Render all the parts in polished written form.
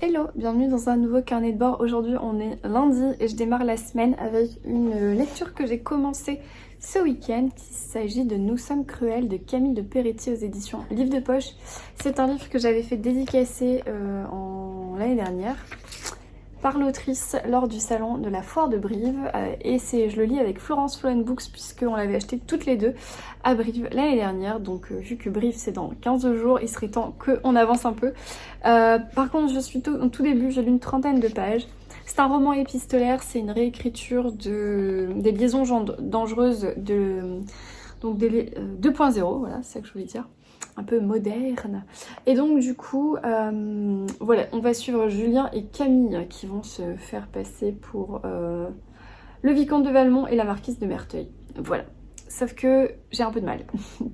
Hello, bienvenue dans un nouveau carnet de bord. Aujourd'hui on est lundi et je démarre la semaine avec une lecture que j'ai commencée ce week-end. Il s'agit de Nous sommes cruels de Camille de Peretti aux éditions Livre de Poche. C'est un livre que j'avais fait dédicacer l'année dernière par l'autrice lors du salon de la foire de Brive et je le lis avec Florence Flowen Books puisqu'on l'avait acheté toutes les deux à Brive l'année dernière, donc vu que Brive c'est dans 15 jours, il serait temps qu'on avance un peu. Par contre je suis au tout début, j'ai lu une trentaine de pages. C'est un roman épistolaire, c'est une réécriture des liaisons dangereuses donc des 2.0, voilà c'est ça que je voulais dire. Un peu moderne. Et donc du coup, voilà, on va suivre Julien et Camille qui vont se faire passer pour le vicomte de Valmont et la marquise de Merteuil. Voilà. Sauf que j'ai un peu de mal.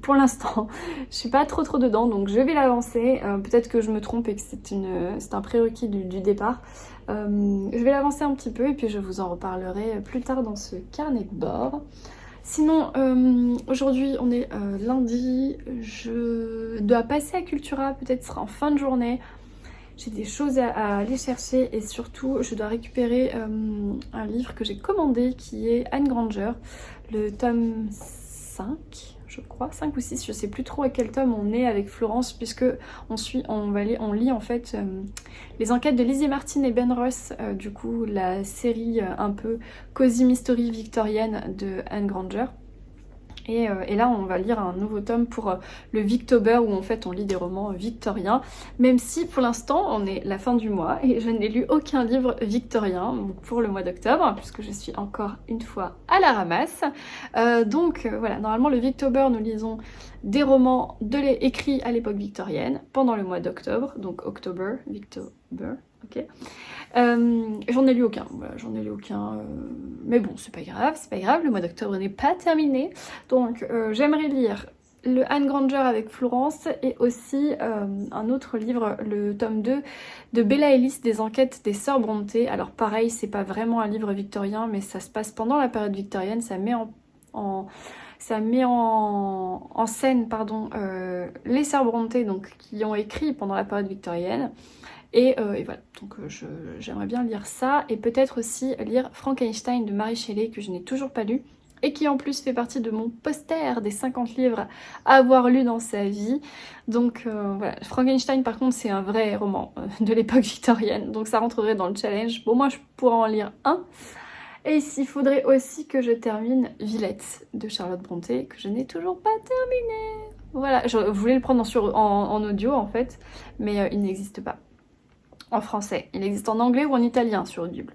Pour l'instant, je suis pas trop dedans, donc je vais l'avancer. Peut-être que je me trompe et que c'est un prérequis du départ. Je vais l'avancer un petit peu et puis je vous en reparlerai plus tard dans ce carnet de bord. Sinon, aujourd'hui on est lundi, je dois passer à Cultura, peut-être en fin de journée. J'ai des choses à aller chercher et surtout je dois récupérer un livre que j'ai commandé qui est Anne Granger, le tome 5, je crois, 5 ou 6, je sais plus trop à quel tome on est avec Florence puisque on lit en fait les enquêtes de Lizzie Martin et Ben Ross, du coup la série un peu cosy mystery victorienne de Anne Granger. Et là on va lire un nouveau tome pour le Victober où en fait on lit des romans victoriens, même si pour l'instant on est la fin du mois et je n'ai lu aucun livre victorien pour le mois d'octobre puisque je suis encore une fois à la ramasse. Donc voilà, normalement le Victober nous lisons des romans écrits à l'époque victorienne pendant le mois d'octobre, donc October, Victober, ok. J'en ai lu aucun, voilà, mais bon c'est pas grave, le mois d'octobre n'est pas terminé, donc j'aimerais lire le Anne Granger avec Florence et aussi un autre livre, le tome 2 de Bella Ellis, des enquêtes des sœurs Brontë. Alors pareil, c'est pas vraiment un livre victorien mais ça se passe pendant la période victorienne, ça met en scène les sœurs Brontë donc, qui ont écrit pendant la période victorienne. Et voilà, donc j'aimerais bien lire ça et peut-être aussi lire Frankenstein de Mary Shelley que je n'ai toujours pas lu et qui en plus fait partie de mon poster des 50 livres à avoir lu dans sa vie. Donc voilà, Frankenstein par contre c'est un vrai roman de l'époque victorienne, donc ça rentrerait dans le challenge. Bon, moi je pourrais en lire un. Et il faudrait aussi que je termine Villette de Charlotte Brontë, que je n'ai toujours pas terminé. Voilà, je voulais le prendre en audio en fait, mais il n'existe pas en français. Il existe en anglais ou en italien sur Audible.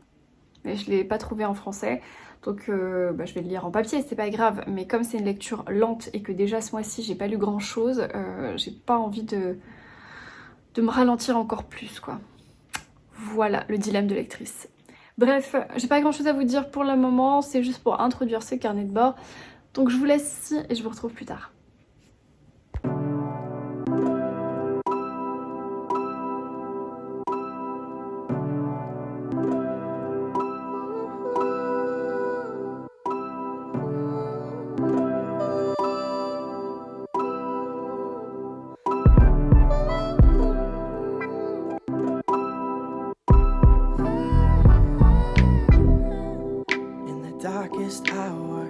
Mais je ne l'ai pas trouvé en français, donc je vais le lire en papier, c'est pas grave. Mais comme c'est une lecture lente et que déjà ce mois-ci j'ai pas lu grand chose, j'ai pas envie de me ralentir encore plus, quoi. Voilà le dilemme de lectrice. Bref, j'ai pas grand chose à vous dire pour le moment, c'est juste pour introduire ce carnet de bord. Donc je vous laisse ici et je vous retrouve plus tard. Darkest hour,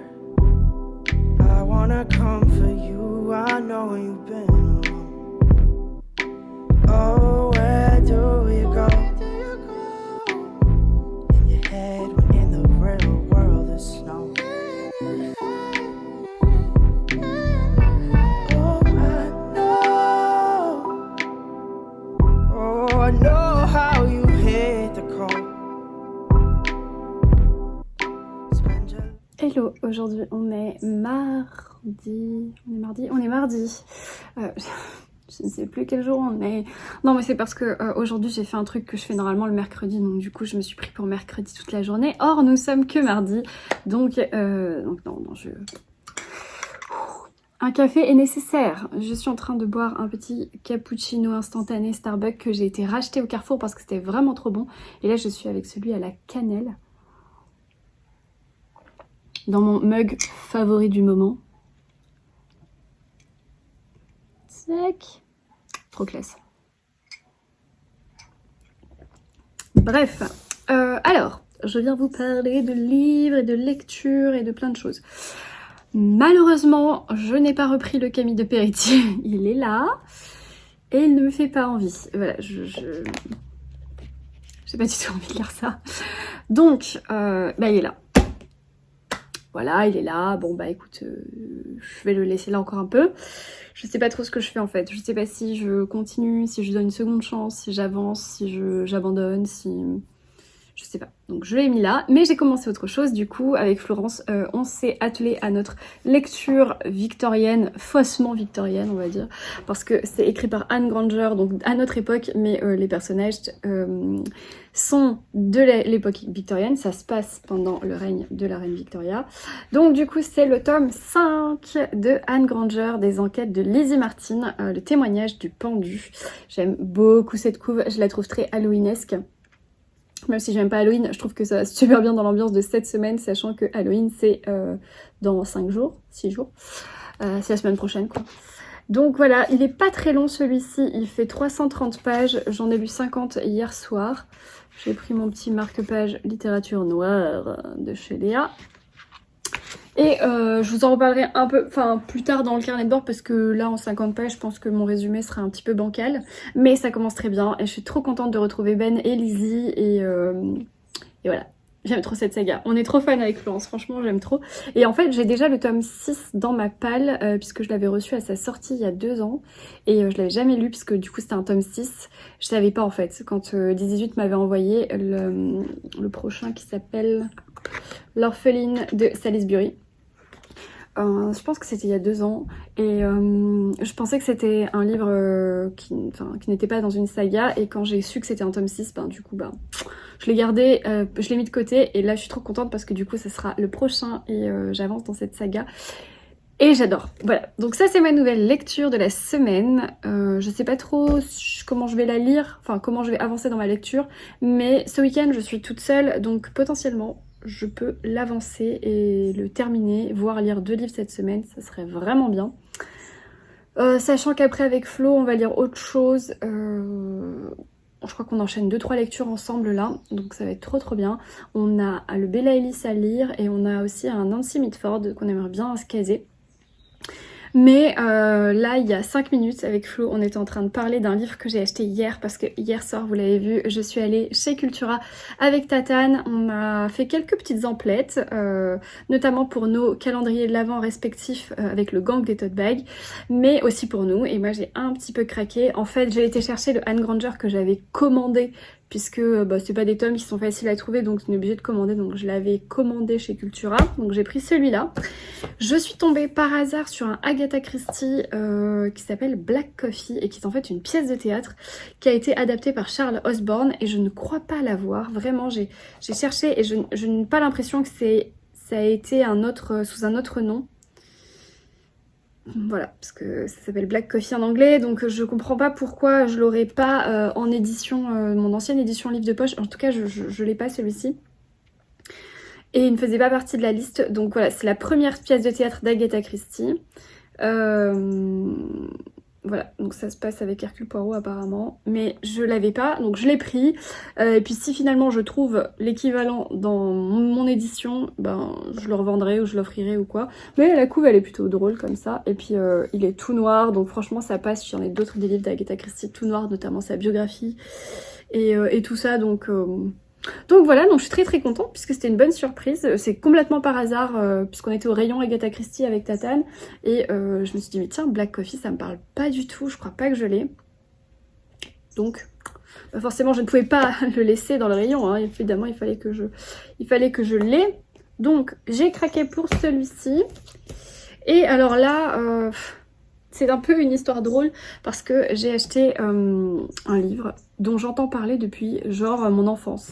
I wanna come for you. I know you've been alone. Oh, where do you go? In your head, when in the real world there's snow. Oh, I know how you hate the cold. Hello, aujourd'hui on est mardi. Je ne sais plus quel jour on est. Non mais c'est parce que aujourd'hui j'ai fait un truc que je fais normalement le mercredi, donc du coup je me suis pris pour mercredi toute la journée. Or nous sommes que mardi, donc non, Un café est nécessaire. Je suis en train de boire un petit cappuccino instantané Starbucks que j'ai été racheté au Carrefour parce que c'était vraiment trop bon. Et là, je suis avec celui à la cannelle. Dans mon mug favori du moment. Tac. Trop classe. Bref. Alors, je viens vous parler de livres et de lecture et de plein de choses. Malheureusement, je n'ai pas repris le Camille de Péritier. Il est là et il ne me fait pas envie. Voilà, j'ai pas du tout envie de lire ça. Donc, il est là. Voilà, il est là. Bon, bah écoute, je vais le laisser là encore un peu. Je sais pas trop ce que je fais en fait. Je sais pas si je continue, si je donne une seconde chance, si j'avance, si j'abandonne, si... Je sais pas. Donc je l'ai mis là. Mais j'ai commencé autre chose du coup. Avec Florence, on s'est attelé à notre lecture victorienne, faussement victorienne on va dire. Parce que c'est écrit par Anne Granger, donc à notre époque. Mais les personnages sont de l'époque victorienne. Ça se passe pendant le règne de la reine Victoria. Donc du coup c'est le tome 5 de Anne Granger, des enquêtes de Lizzie Martin, le témoignage du pendu. J'aime beaucoup cette couve. Je la trouve très halloweenesque. Même si j'aime pas Halloween, je trouve que ça va super bien dans l'ambiance de cette semaine, sachant que Halloween c'est dans 5 jours, 6 jours. C'est la semaine prochaine quoi. Donc voilà, il est pas très long celui-ci, il fait 330 pages, j'en ai lu 50 hier soir. J'ai pris mon petit marque-page littérature noire de chez Léa. Et je vous en reparlerai un peu, plus tard dans le carnet de bord parce que là en 50 pages je pense que mon résumé sera un petit peu bancal. Mais ça commence très bien et je suis trop contente de retrouver Ben et Lizzie et voilà. J'aime trop cette saga. On est trop fan avec Florence, franchement j'aime trop. Et en fait j'ai déjà le tome 6 dans ma palle puisque je l'avais reçu à sa sortie il y a 2 ans. Et je l'avais jamais lu puisque du coup c'était un tome 6. Je savais pas en fait. Quand 18 m'avait envoyé le prochain qui s'appelle L'orpheline de Salisbury. Je pense que c'était il y a 2 ans et je pensais que c'était un livre qui n'était pas dans une saga et quand j'ai su que c'était un tome 6, du coup je l'ai gardé, je l'ai mis de côté et là je suis trop contente parce que du coup ça sera le prochain et j'avance dans cette saga et j'adore. Voilà, donc ça c'est ma nouvelle lecture de la semaine. Je sais pas trop comment je vais la lire, comment je vais avancer dans ma lecture, mais ce week-end je suis toute seule donc potentiellement je peux l'avancer et le terminer, voire lire 2 livres cette semaine, ça serait vraiment bien. Sachant qu'après avec Flo, on va lire autre chose. Je crois qu'on enchaîne 2-3 lectures ensemble là, donc ça va être trop bien. On a le Bella Ellis à lire et on a aussi un Nancy Mitford qu'on aimerait bien se caser. Mais là il y a 5 minutes avec Flo on était en train de parler d'un livre que j'ai acheté hier parce que hier soir vous l'avez vu je suis allée chez Cultura avec Tatane. On a fait quelques petites emplettes notamment pour nos calendriers de l'Avent respectifs avec le gang des tote bags mais aussi pour nous et moi j'ai un petit peu craqué. En fait j'ai été chercher le Anne Granger que j'avais commandé puisque c'est pas des tomes qui sont faciles à trouver donc on est obligé de commander donc je l'avais commandé chez Cultura donc j'ai pris celui-là. Je suis tombée par hasard sur un Agatha Christie qui s'appelle Black Coffee et qui est en fait une pièce de théâtre qui a été adaptée par Charles Osborne et je ne crois pas l'avoir, vraiment j'ai cherché et je n'ai pas l'impression que ça a été sous un autre nom. Voilà, parce que ça s'appelle Black Coffee en anglais, donc je comprends pas pourquoi je l'aurais pas en édition, mon ancienne édition livre de poche, en tout cas je l'ai pas celui-ci. Et il ne faisait pas partie de la liste, donc voilà, c'est la première pièce de théâtre d'Agatha Christie. Voilà, donc ça se passe avec Hercule Poirot apparemment, mais je l'avais pas, donc je l'ai pris. Et puis si finalement je trouve l'équivalent dans mon édition, je le revendrai ou je l'offrirai ou quoi. Mais la couve elle est plutôt drôle comme ça, et puis il est tout noir, donc franchement ça passe. J'en ai d'autres des livres d'Agatha Christie tout noir, notamment sa biographie et tout ça, donc voilà, donc je suis très contente puisque c'était une bonne surprise. C'est complètement par hasard puisqu'on était au rayon Agatha Christie avec Tatane et je me suis dit mais tiens Black Coffee ça me parle pas du tout, je crois pas que je l'ai. Donc forcément je ne pouvais pas le laisser dans le rayon, hein. Évidemment il fallait que je l'ai. Donc j'ai craqué pour celui-ci. Et alors là c'est un peu une histoire drôle parce que j'ai acheté un livre dont j'entends parler depuis genre mon enfance.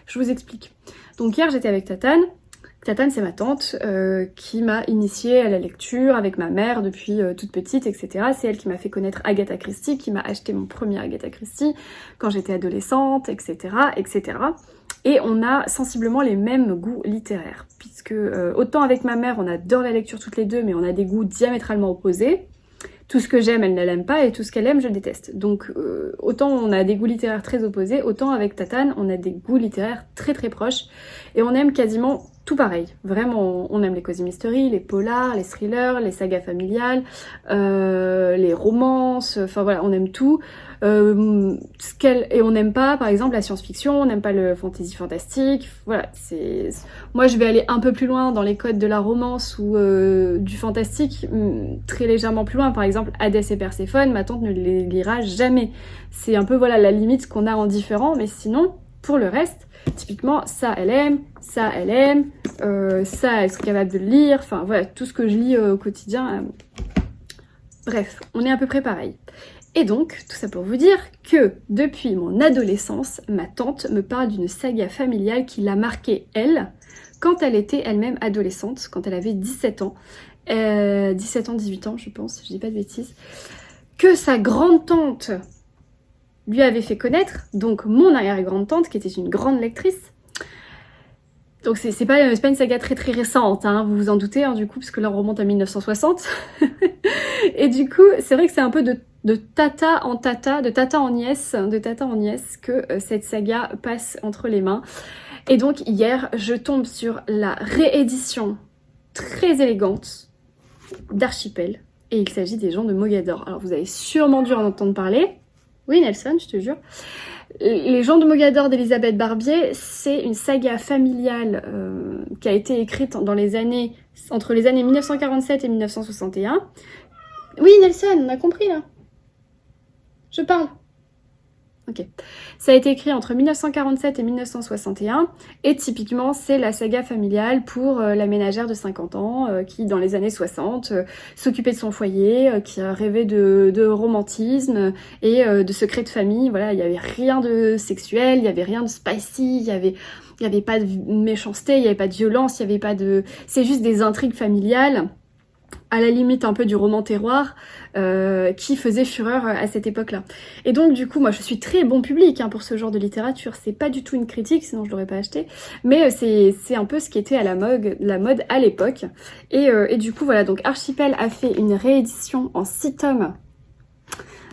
Je vous explique. Donc hier j'étais avec Tatane, Tatane, c'est ma tante qui m'a initiée à la lecture avec ma mère depuis toute petite, etc. C'est elle qui m'a fait connaître Agatha Christie, qui m'a acheté mon premier Agatha Christie quand j'étais adolescente, etc., etc. Et on a sensiblement les mêmes goûts littéraires, puisque autant avec ma mère, on adore la lecture toutes les deux, mais on a des goûts diamétralement opposés. Tout ce que j'aime, elle ne l'aime pas, et tout ce qu'elle aime, je le déteste. Donc autant on a des goûts littéraires très opposés, autant avec Tatane, on a des goûts littéraires très très proches, et on aime quasiment tout pareil. Vraiment, on aime les cozy mystery, les polars, les thrillers, les sagas familiales, les romances, enfin voilà, on aime tout. Et on n'aime pas, par exemple, la science-fiction, on n'aime pas le fantasy fantastique, voilà, c'est... Moi, je vais aller un peu plus loin dans les codes de la romance ou du fantastique, très légèrement plus loin, par exemple, Hadès et Perséphone, ma tante ne les lira jamais. C'est un peu, voilà, la limite qu'on a en différent, mais sinon, pour le reste, typiquement, ça, elle aime, ça, elle serait capable de le lire, enfin, voilà, tout ce que je lis au quotidien, bref, on est à peu près pareil. Et donc, tout ça pour vous dire que depuis mon adolescence, ma tante me parle d'une saga familiale qui l'a marquée, elle, quand elle était elle-même adolescente, quand elle avait 17 ans, 17 ans, 18 ans, je pense, je dis pas de bêtises, que sa grande-tante lui avait fait connaître, donc mon arrière-grande-tante, qui était une grande lectrice. Donc c'est pas une saga très très récente, hein, vous vous en doutez, hein, du coup, parce que là on remonte à 1960. Et du coup, c'est vrai que c'est un peu de tata en tata, de tata en nièce, que cette saga passe entre les mains. Et donc hier, je tombe sur la réédition très élégante d'Archipel, et il s'agit des gens de Mogador. Alors vous avez sûrement dû en entendre parler. Oui Nelson, je te jure. Les gens de Mogador d'Elisabeth Barbier, c'est une saga familiale qui a été écrite entre les années 1947 et 1961. Oui Nelson, on a compris là. Je parle. Ok. Ça a été écrit entre 1947 et 1961 et typiquement c'est la saga familiale pour la ménagère de 50 ans qui dans les années 60 s'occupait de son foyer, qui rêvait de romantisme et de secrets de famille. Voilà, il n'y avait rien de sexuel, il n'y avait rien de spicy, il y avait pas de méchanceté, il n'y avait pas de violence, il y avait pas de... C'est juste des intrigues familiales, à la limite un peu du roman terroir, qui faisait fureur à cette époque-là. Et donc du coup, moi je suis très bon public hein, pour ce genre de littérature, c'est pas du tout une critique, sinon je l'aurais pas acheté, mais c'est un peu ce qui était à la mode à l'époque. Et du coup voilà, donc Archipel a fait une réédition en 6 tomes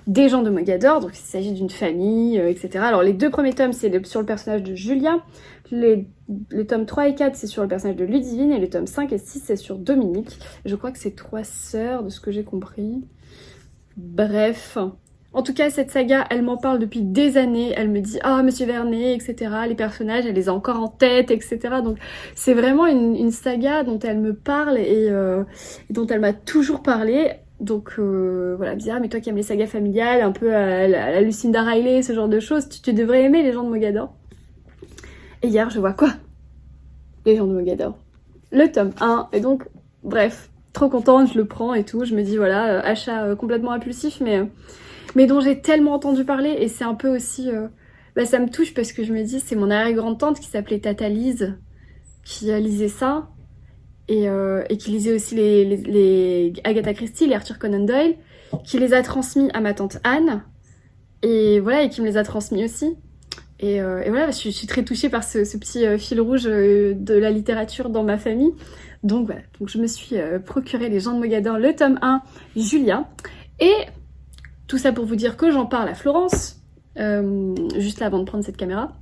des gens de Mogador, donc il s'agit d'une famille, etc. Alors les 2 premiers tomes c'est sur le personnage de Julia, les tomes 3 et 4 c'est sur le personnage de Ludivine, et les tomes 5 et 6 c'est sur Dominique. Je crois que c'est 3 sœurs de ce que j'ai compris. Bref, en tout cas cette saga elle m'en parle depuis des années, elle me dit ah Monsieur Vernet, etc. Les personnages elle les a encore en tête, etc. Donc c'est vraiment une saga dont elle me parle et dont elle m'a toujours parlé. Donc voilà, me dire ah mais toi qui aimes les sagas familiales, un peu à la Lucinda Riley, ce genre de choses, tu devrais aimer les gens de Mogador. Et hier je vois quoi? Les gens de Mogador. Le tome 1, et donc bref, trop contente, je le prends et tout, je me dis voilà, achat complètement impulsif mais dont j'ai tellement entendu parler, et c'est un peu aussi... ça me touche parce que je me dis c'est mon arrière-grande-tante qui s'appelait Tata Lise, qui lisait ça, et qui lisait aussi les Agatha Christie, les Arthur Conan Doyle, qui les a transmis à ma tante Anne, et voilà, et qui me les a transmis aussi. Et voilà, je suis très touchée par ce petit fil rouge de la littérature dans ma famille. Donc voilà, donc je me suis procuré les gens de Mogador, le tome 1, Julia. Et tout ça pour vous dire que j'en parle à Florence, juste là avant de prendre cette caméra.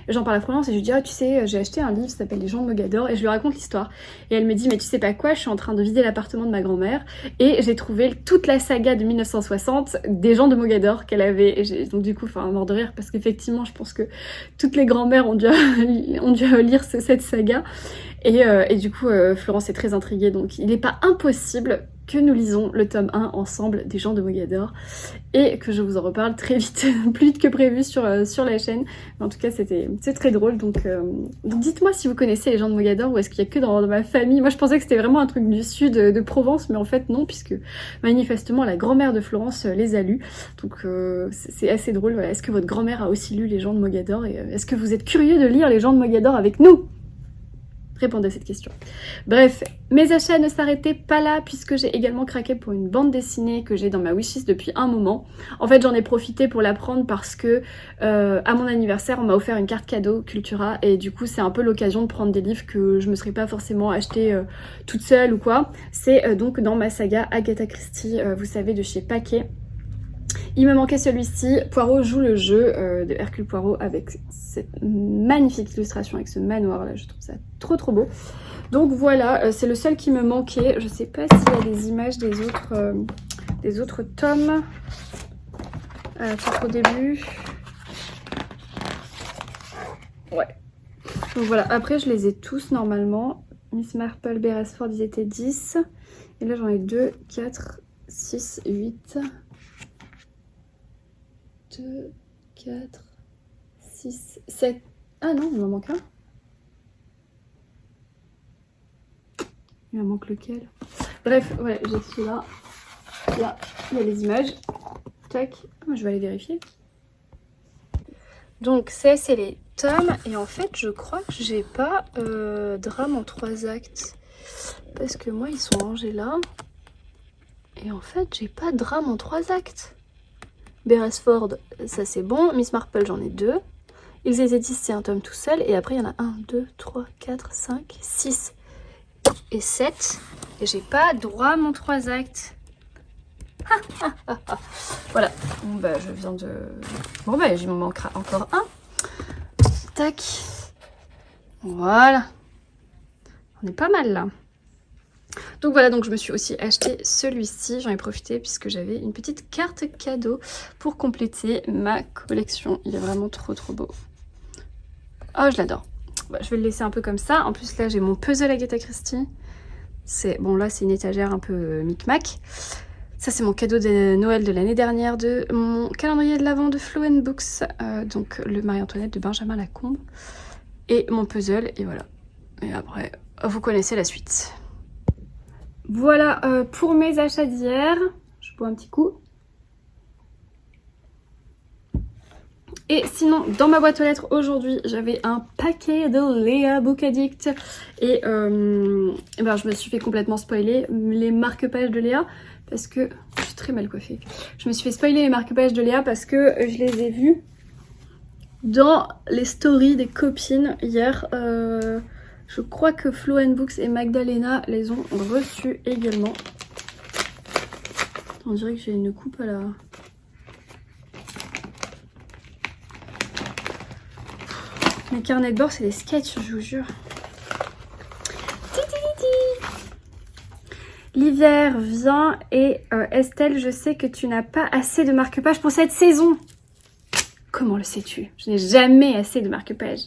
J'en parle à Florence et je lui dis ah tu sais j'ai acheté un livre, ça s'appelle Les gens de Mogador, et je lui raconte l'histoire. Et elle me dit mais tu sais pas quoi, je suis en train de vider l'appartement de ma grand-mère et j'ai trouvé toute la saga de 1960 des gens de Mogador qu'elle avait. Et donc du coup mort de rire parce qu'effectivement je pense que toutes les grand-mères ont dû lire cette saga. Et du coup Florence est très intriguée, donc il n'est pas impossible que nous lisons le tome 1 ensemble des gens de Mogador et que je vous en reparle très vite, plus vite que prévu sur la chaîne. Mais en tout cas c'est très drôle, donc dites-moi si vous connaissez les gens de Mogador ou est-ce qu'il y a que dans ma famille. Moi je pensais que c'était vraiment un truc du sud de Provence, mais en fait non, puisque manifestement la grand-mère de Florence les a lus, donc c'est assez drôle. Voilà. Est-ce que votre grand-mère a aussi lu les gens de Mogador, et est-ce que vous êtes curieux de lire les gens de Mogador avec nous? répondre à cette question. Bref, mes achats ne s'arrêtaient pas là puisque j'ai également craqué pour une bande dessinée que j'ai dans ma wishlist depuis un moment. En fait, j'en ai profité pour la prendre parce que à mon anniversaire, on m'a offert une carte cadeau Cultura et du coup, c'est un peu l'occasion de prendre des livres que je me serais pas forcément acheté toute seule ou quoi. C'est donc dans ma saga Agatha Christie, vous savez, de chez Paquet. Il me manquait celui-ci, Poirot joue le jeu de Hercule Poirot avec cette magnifique illustration, avec ce manoir là, je trouve ça trop trop beau. Donc voilà, c'est le seul qui me manquait. Je sais pas s'il y a des images des autres tomes. Peut-être au début. Ouais. Donc voilà, après je les ai tous normalement. Miss Marple, Beresford, ils étaient 10. Et là j'en ai 2, 4, 6, 8... 2, 4, 6, 7... Ah non, il m'en manque un. Il m'en manque lequel? Bref, ouais, j'ai celui-là. Là, il y a les images. Tac. Moi, je vais aller vérifier. Donc, c'est les tomes. Et en fait, je crois que j'ai pas drame en 3 actes. Parce que moi, ils sont rangés là. Et en fait, j'ai pas drame en 3 actes. Beresford, ça c'est bon. Miss Marple, j'en ai 2. Ils étaient 10, c'est un tome tout seul. Et après, il y en a 1, 2, 3, 4, 5, 6 et 7. Et j'ai pas droit à mon 3 actes. Voilà. Bon, bah, je viens de... Bon, bah, il m'en manquera encore un. Tac. Voilà. On est pas mal là. Donc voilà, donc je me suis aussi acheté celui-ci, j'en ai profité puisque j'avais une petite carte cadeau pour compléter ma collection. Il est vraiment trop trop beau. Oh, je l'adore. Bah, je vais le laisser un peu comme ça. En plus là j'ai mon puzzle Agatha Christie. Bon là c'est une étagère un peu micmac. Ça c'est mon cadeau de Noël de l'année dernière de mon calendrier de l'Avent de Flow & Books. Donc le Marie-Antoinette de Benjamin Lacombe. Et mon puzzle et voilà. Et après vous connaissez la suite. Voilà pour mes achats d'hier. Je bois un petit coup. Et sinon, dans ma boîte aux lettres aujourd'hui, j'avais un paquet de Léa Book Addict. Et ben, je me suis fait complètement spoiler les marque-pages de Léa. Parce que... Je suis très mal coiffée. Je me suis fait spoiler les marque-pages de Léa parce que je les ai vus dans les stories des copines hier. Je crois que Flow & Books et Magdalena les ont reçus également. On dirait que j'ai une coupe à la... Mes carnets de bord, c'est des sketchs, je vous jure. L'hiver vient et Estelle, je sais que tu n'as pas assez de marque-pages pour cette saison. Comment le sais-tu? Je n'ai jamais assez de marque-pages.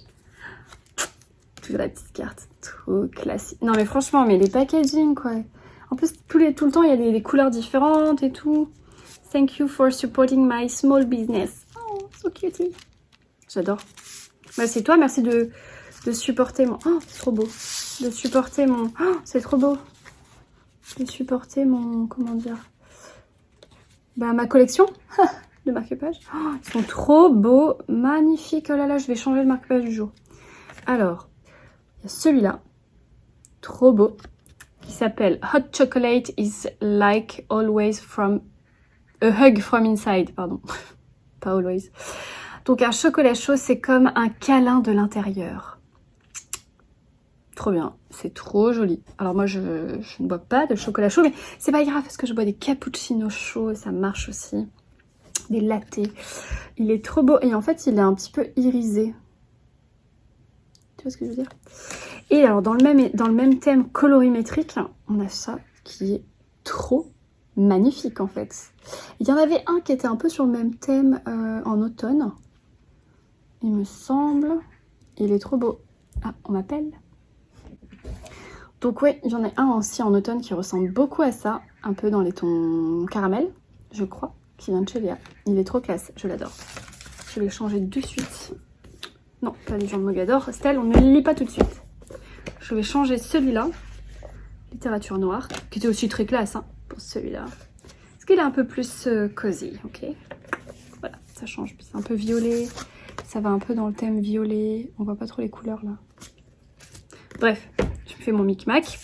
Toujours la petite carte, trop classique. Non mais franchement, mais les packaging quoi. En plus, tout le temps, il y a des couleurs différentes et tout. Thank you for supporting my small business. Oh, so cutie. J'adore. Bah, c'est toi, merci de supporter mon... Oh, c'est trop beau. De supporter mon... Oh, c'est trop beau. De supporter mon... Comment dire? Bah, ma collection de marque-pages. Oh, ils sont trop beaux. Magnifiques. Oh là là, je vais changer le marque-page du jour. Alors... Il y a celui-là, trop beau, qui s'appelle Hot Chocolate is like always from... A hug from inside, pardon. Pas always. Donc un chocolat chaud, c'est comme un câlin de l'intérieur. Trop bien, c'est trop joli. Alors moi, je ne bois pas de chocolat chaud, mais c'est pas grave parce que je bois des cappuccinos chauds et ça marche aussi. Des lattés. Il est trop beau et en fait, il est un petit peu irisé. Tu vois ce que je veux dire? Et alors dans le même thème colorimétrique, on a ça qui est trop magnifique en fait. Il y en avait un qui était un peu sur le même thème en automne. Il me semble. Il est trop beau. Ah, on m'appelle. Donc oui, il y en a un aussi en automne qui ressemble beaucoup à ça. Un peu dans les tons caramel, je crois, qui vient de chez Léa. Il est trop classe, je l'adore. Je vais le changer de suite. Non, pas les gens de Mogador. Stella, on ne les lit pas tout de suite. Je vais changer celui-là. Littérature noire. Qui était aussi très classe hein, pour celui-là. Parce qu'il est un peu plus cosy, ok. Voilà, ça change. C'est un peu violet. Ça va un peu dans le thème violet. On voit pas trop les couleurs là. Bref. je fais mon micmac.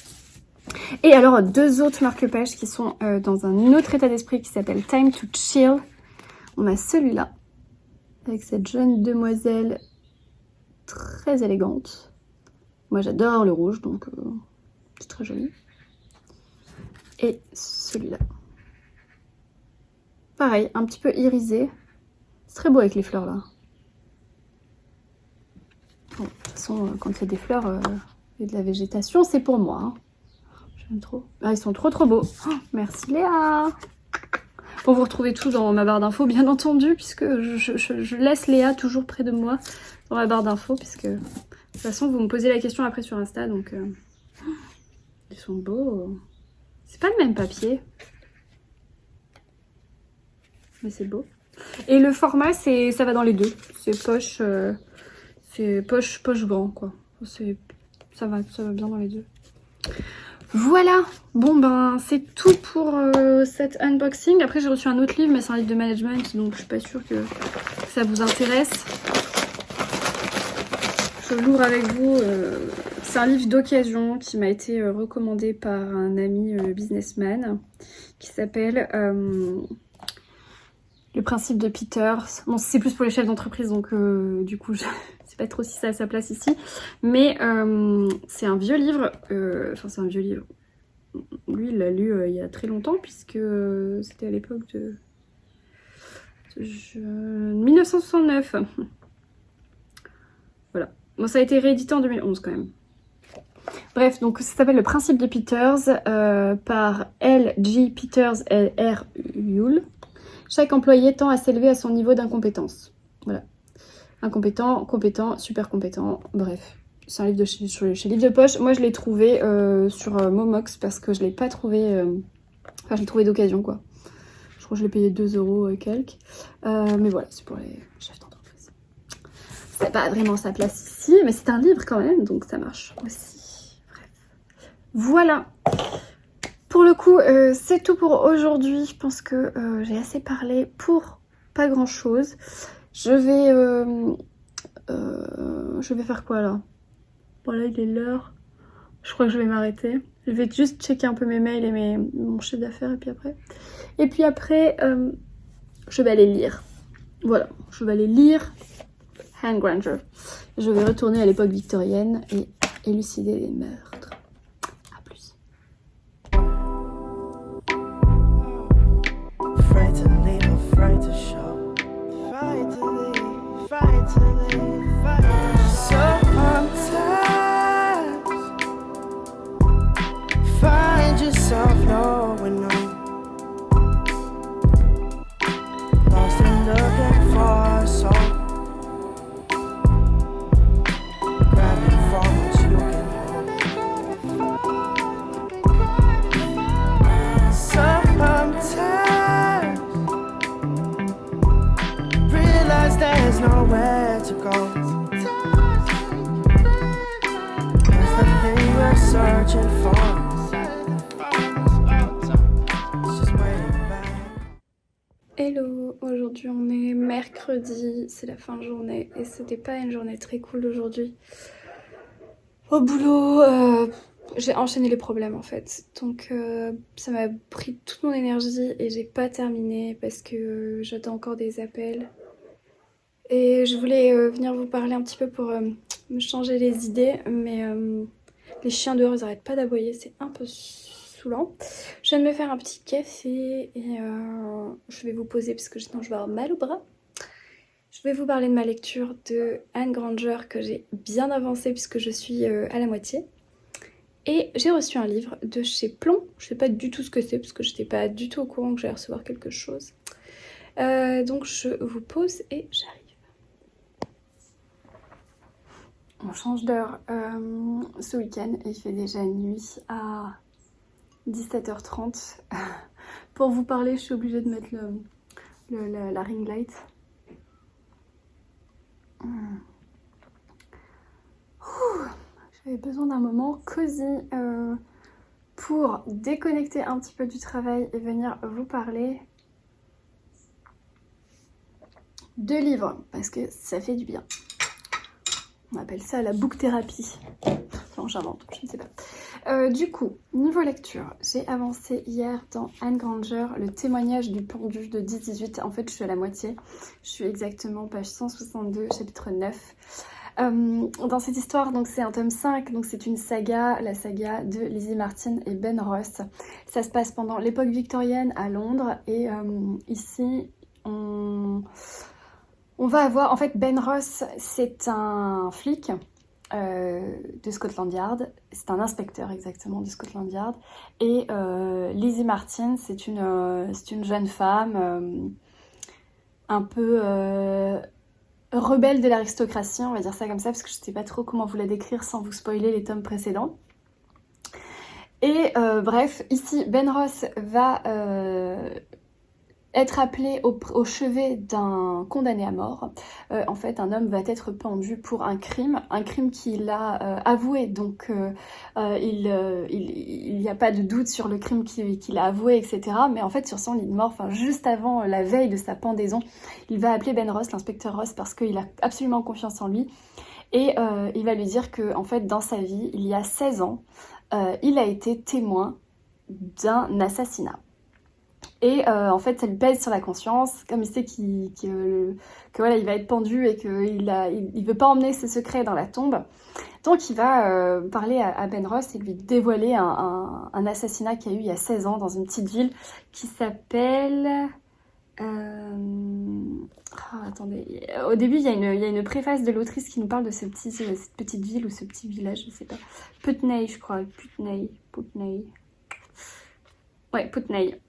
Et alors 2 autres marque-pages qui sont dans un autre état d'esprit qui s'appelle Time to Chill. On a celui-là, avec cette jeune demoiselle très élégante. Moi j'adore le rouge, donc c'est très joli. Et celui-là. Pareil, un petit peu irisé. C'est très beau avec les fleurs là. Bon, de toute façon, quand il y a des fleurs et de la végétation, c'est pour moi. Hein. J'aime trop. Ah, ils sont trop beaux. Oh, merci Léa. Bon, vous retrouvez tout dans ma barre d'infos, bien entendu, puisque je laisse Léa toujours près de moi dans ma barre d'infos, puisque de toute façon, vous me posez la question après sur Insta, donc ils sont beaux. C'est pas le même papier, mais c'est beau. Et le format, ça va dans les deux. C'est poche grand, quoi. Ça va bien dans les deux. Voilà, bon ben c'est tout pour cet unboxing. Après j'ai reçu un autre livre, mais c'est un livre de management, donc je suis pas sûre que ça vous intéresse. Je l'ouvre avec vous. C'est un livre d'occasion qui m'a été recommandé par un ami businessman qui s'appelle Le principe de Peters. Bon, c'est plus pour les chefs d'entreprise, donc du coup je sais pas trop si ça a sa place ici. Mais c'est un vieux livre. Enfin, c'est un vieux livre. Lui, il l'a lu il y a très longtemps, puisque c'était à l'époque de 1969. Voilà. Bon, ça a été réédité en 2011 quand même. Bref, donc ça s'appelle Le principe de Peters par L.G. Peters et R. Yule. Chaque employé tend à s'élever à son niveau d'incompétence. Voilà. Incompétent, compétent, super compétent, bref. C'est un livre chez Livre de Poche. Moi, je l'ai trouvé sur Momox parce que je l'ai pas trouvé... Enfin, je l'ai trouvé d'occasion, quoi. Je crois que je l'ai payé 2 € et quelques. Mais voilà, c'est pour les chefs d'entreprise. C'est pas vraiment sa place ici, mais c'est un livre quand même, donc ça marche aussi. Bref. Voilà. Pour le coup, c'est tout pour aujourd'hui. Je pense que j'ai assez parlé pour pas grand-chose. Je vais faire quoi là? Voilà, il est l'heure. Je crois que je vais m'arrêter. Je vais juste checker un peu mes mails et mon chiffre d'affaires et puis après, je vais aller lire. Voilà, je vais aller lire Anne Granger. Je vais retourner à l'époque victorienne et élucider les meurtres. À plus. Afraid to leave, afraid to show. Afraid to leave, afraid to leave, afraid to show. Sometimes find yourself knowing no. Lost and looking for a soul. Grabbing for what you can hold. Sometimes realize there's nowhere to go. There's the thing we're searching for. It's just waiting back. Hello, aujourd'hui on est mercredi, c'est la fin de journée et c'était pas une journée très cool aujourd'hui. Au boulot, j'ai enchaîné les problèmes en fait, donc ça m'a pris toute mon énergie et j'ai pas terminé parce que j'attends encore des appels. Et je voulais venir vous parler un petit peu pour me changer les idées, mais les chiens dehors ils arrêtent pas d'aboyer, c'est un peu saoulant. Je viens de me faire un petit café et je vais vous poser parce que sinon je vais avoir mal au bras. Je vais vous parler de ma lecture de Anne Granger que j'ai bien avancé puisque je suis à la moitié. Et j'ai reçu un livre de chez Plomb. Je sais pas du tout ce que c'est parce que je n'étais pas du tout au courant que j'allais recevoir quelque chose. Donc je vous pose et j'arrive. On change d'heure ce week-end et il fait déjà nuit à 17h30. Pour vous parler, je suis obligée de mettre la ring light. J'avais besoin d'un moment cosy pour déconnecter un petit peu du travail et venir vous parler de livres parce que ça fait du bien. On appelle ça la book thérapie. Non, j'invente, je ne sais pas. Du coup, niveau lecture, j'ai avancé hier dans Anne Granger, le témoignage du pendu de 10-18. En fait, je suis à la moitié. Je suis exactement page 162, chapitre 9. Dans cette histoire, donc c'est un tome 5, donc c'est une saga, la saga de Lizzie Martin et Ben Ross. Ça se passe pendant l'époque victorienne à Londres et ici on va avoir, en fait Ben Ross c'est un flic de Scotland Yard, c'est un inspecteur exactement de Scotland Yard et Lizzie Martin c'est une jeune femme un peu rebelle de l'aristocratie, on va dire ça comme ça, parce que je sais pas trop comment vous la décrire sans vous spoiler les tomes précédents. Et bref, ici, Ben Ross va être appelé au chevet d'un condamné à mort. En fait, un homme va être pendu pour un crime qu'il a avoué, donc il n'y a pas de doute sur le crime qu'il a avoué, etc. Mais en fait, sur son lit de mort, enfin juste avant la veille de sa pendaison, il va appeler Ben Ross, l'inspecteur Ross, parce qu'il a absolument confiance en lui. Et il va lui dire que, en fait, dans sa vie, il y a 16 ans, il a été témoin d'un assassinat. Et en fait, ça lui pèse sur la conscience, comme il sait que voilà, il va être pendu et qu'il veut pas emmener ses secrets dans la tombe. Donc il va parler à Ben Ross et lui dévoiler un assassinat qu'il y a eu il y a 16 ans dans une petite ville qui s'appelle... attendez, au début il y a une préface de l'autrice qui nous parle de cette petite ville ou ce petit village, je sais pas. Putney, je crois. Putney. Ouais, Putney.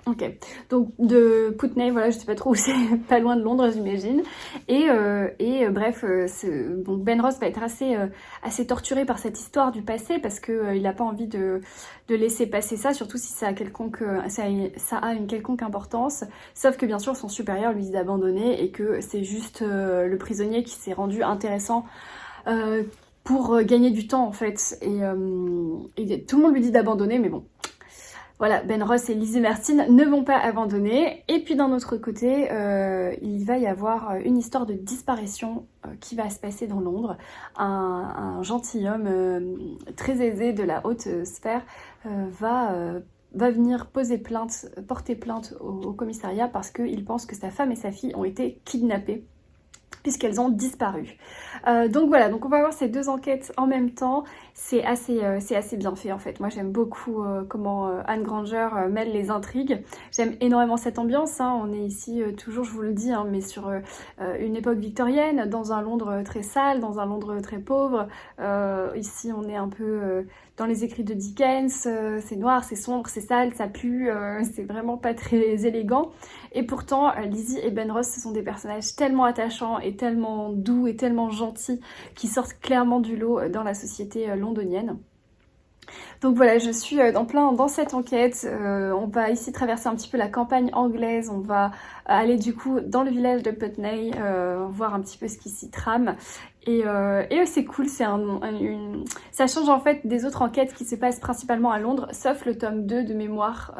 Ok, donc de Putney, voilà, je sais pas trop où c'est, pas loin de Londres j'imagine. Et bref, donc Ben Ross va être assez torturé par cette histoire du passé parce que il a pas envie de laisser passer ça, surtout si ça a une quelconque importance. Sauf que bien sûr son supérieur lui dit d'abandonner et que c'est juste le prisonnier qui s'est rendu intéressant pour gagner du temps en fait. Et tout le monde lui dit d'abandonner, mais bon. Voilà, Ben Ross et Lizzie Martin ne vont pas abandonner. Et puis d'un autre côté, il va y avoir une histoire de disparition qui va se passer dans Londres. Un gentilhomme très aisé de la haute sphère va venir porter plainte au commissariat parce qu'il pense que sa femme et sa fille ont été kidnappées, puisqu'elles ont disparu. Donc voilà, donc on va voir ces deux enquêtes en même temps. C'est assez bien fait en fait. Moi j'aime beaucoup comment Anne Granger mêle les intrigues. J'aime énormément cette ambiance, hein. On est ici toujours, je vous le dis, hein, mais sur une époque victorienne, dans un Londres très sale, dans un Londres très pauvre. Ici on est un peu dans les écrits de Dickens, c'est noir, c'est sombre, c'est sale, ça pue, c'est vraiment pas très élégant. Et pourtant, Lizzie et Ben Ross, ce sont des personnages tellement attachants et tellement doux et tellement gentils qui sortent clairement du lot dans la société londonienne. Donc voilà, je suis dans cette enquête. On va ici traverser un petit peu la campagne anglaise. On va aller du coup dans le village de Putney, voir un petit peu ce qui s'y trame. Et c'est cool, ça change en fait des autres enquêtes qui se passent principalement à Londres, sauf le tome 2 de mémoire,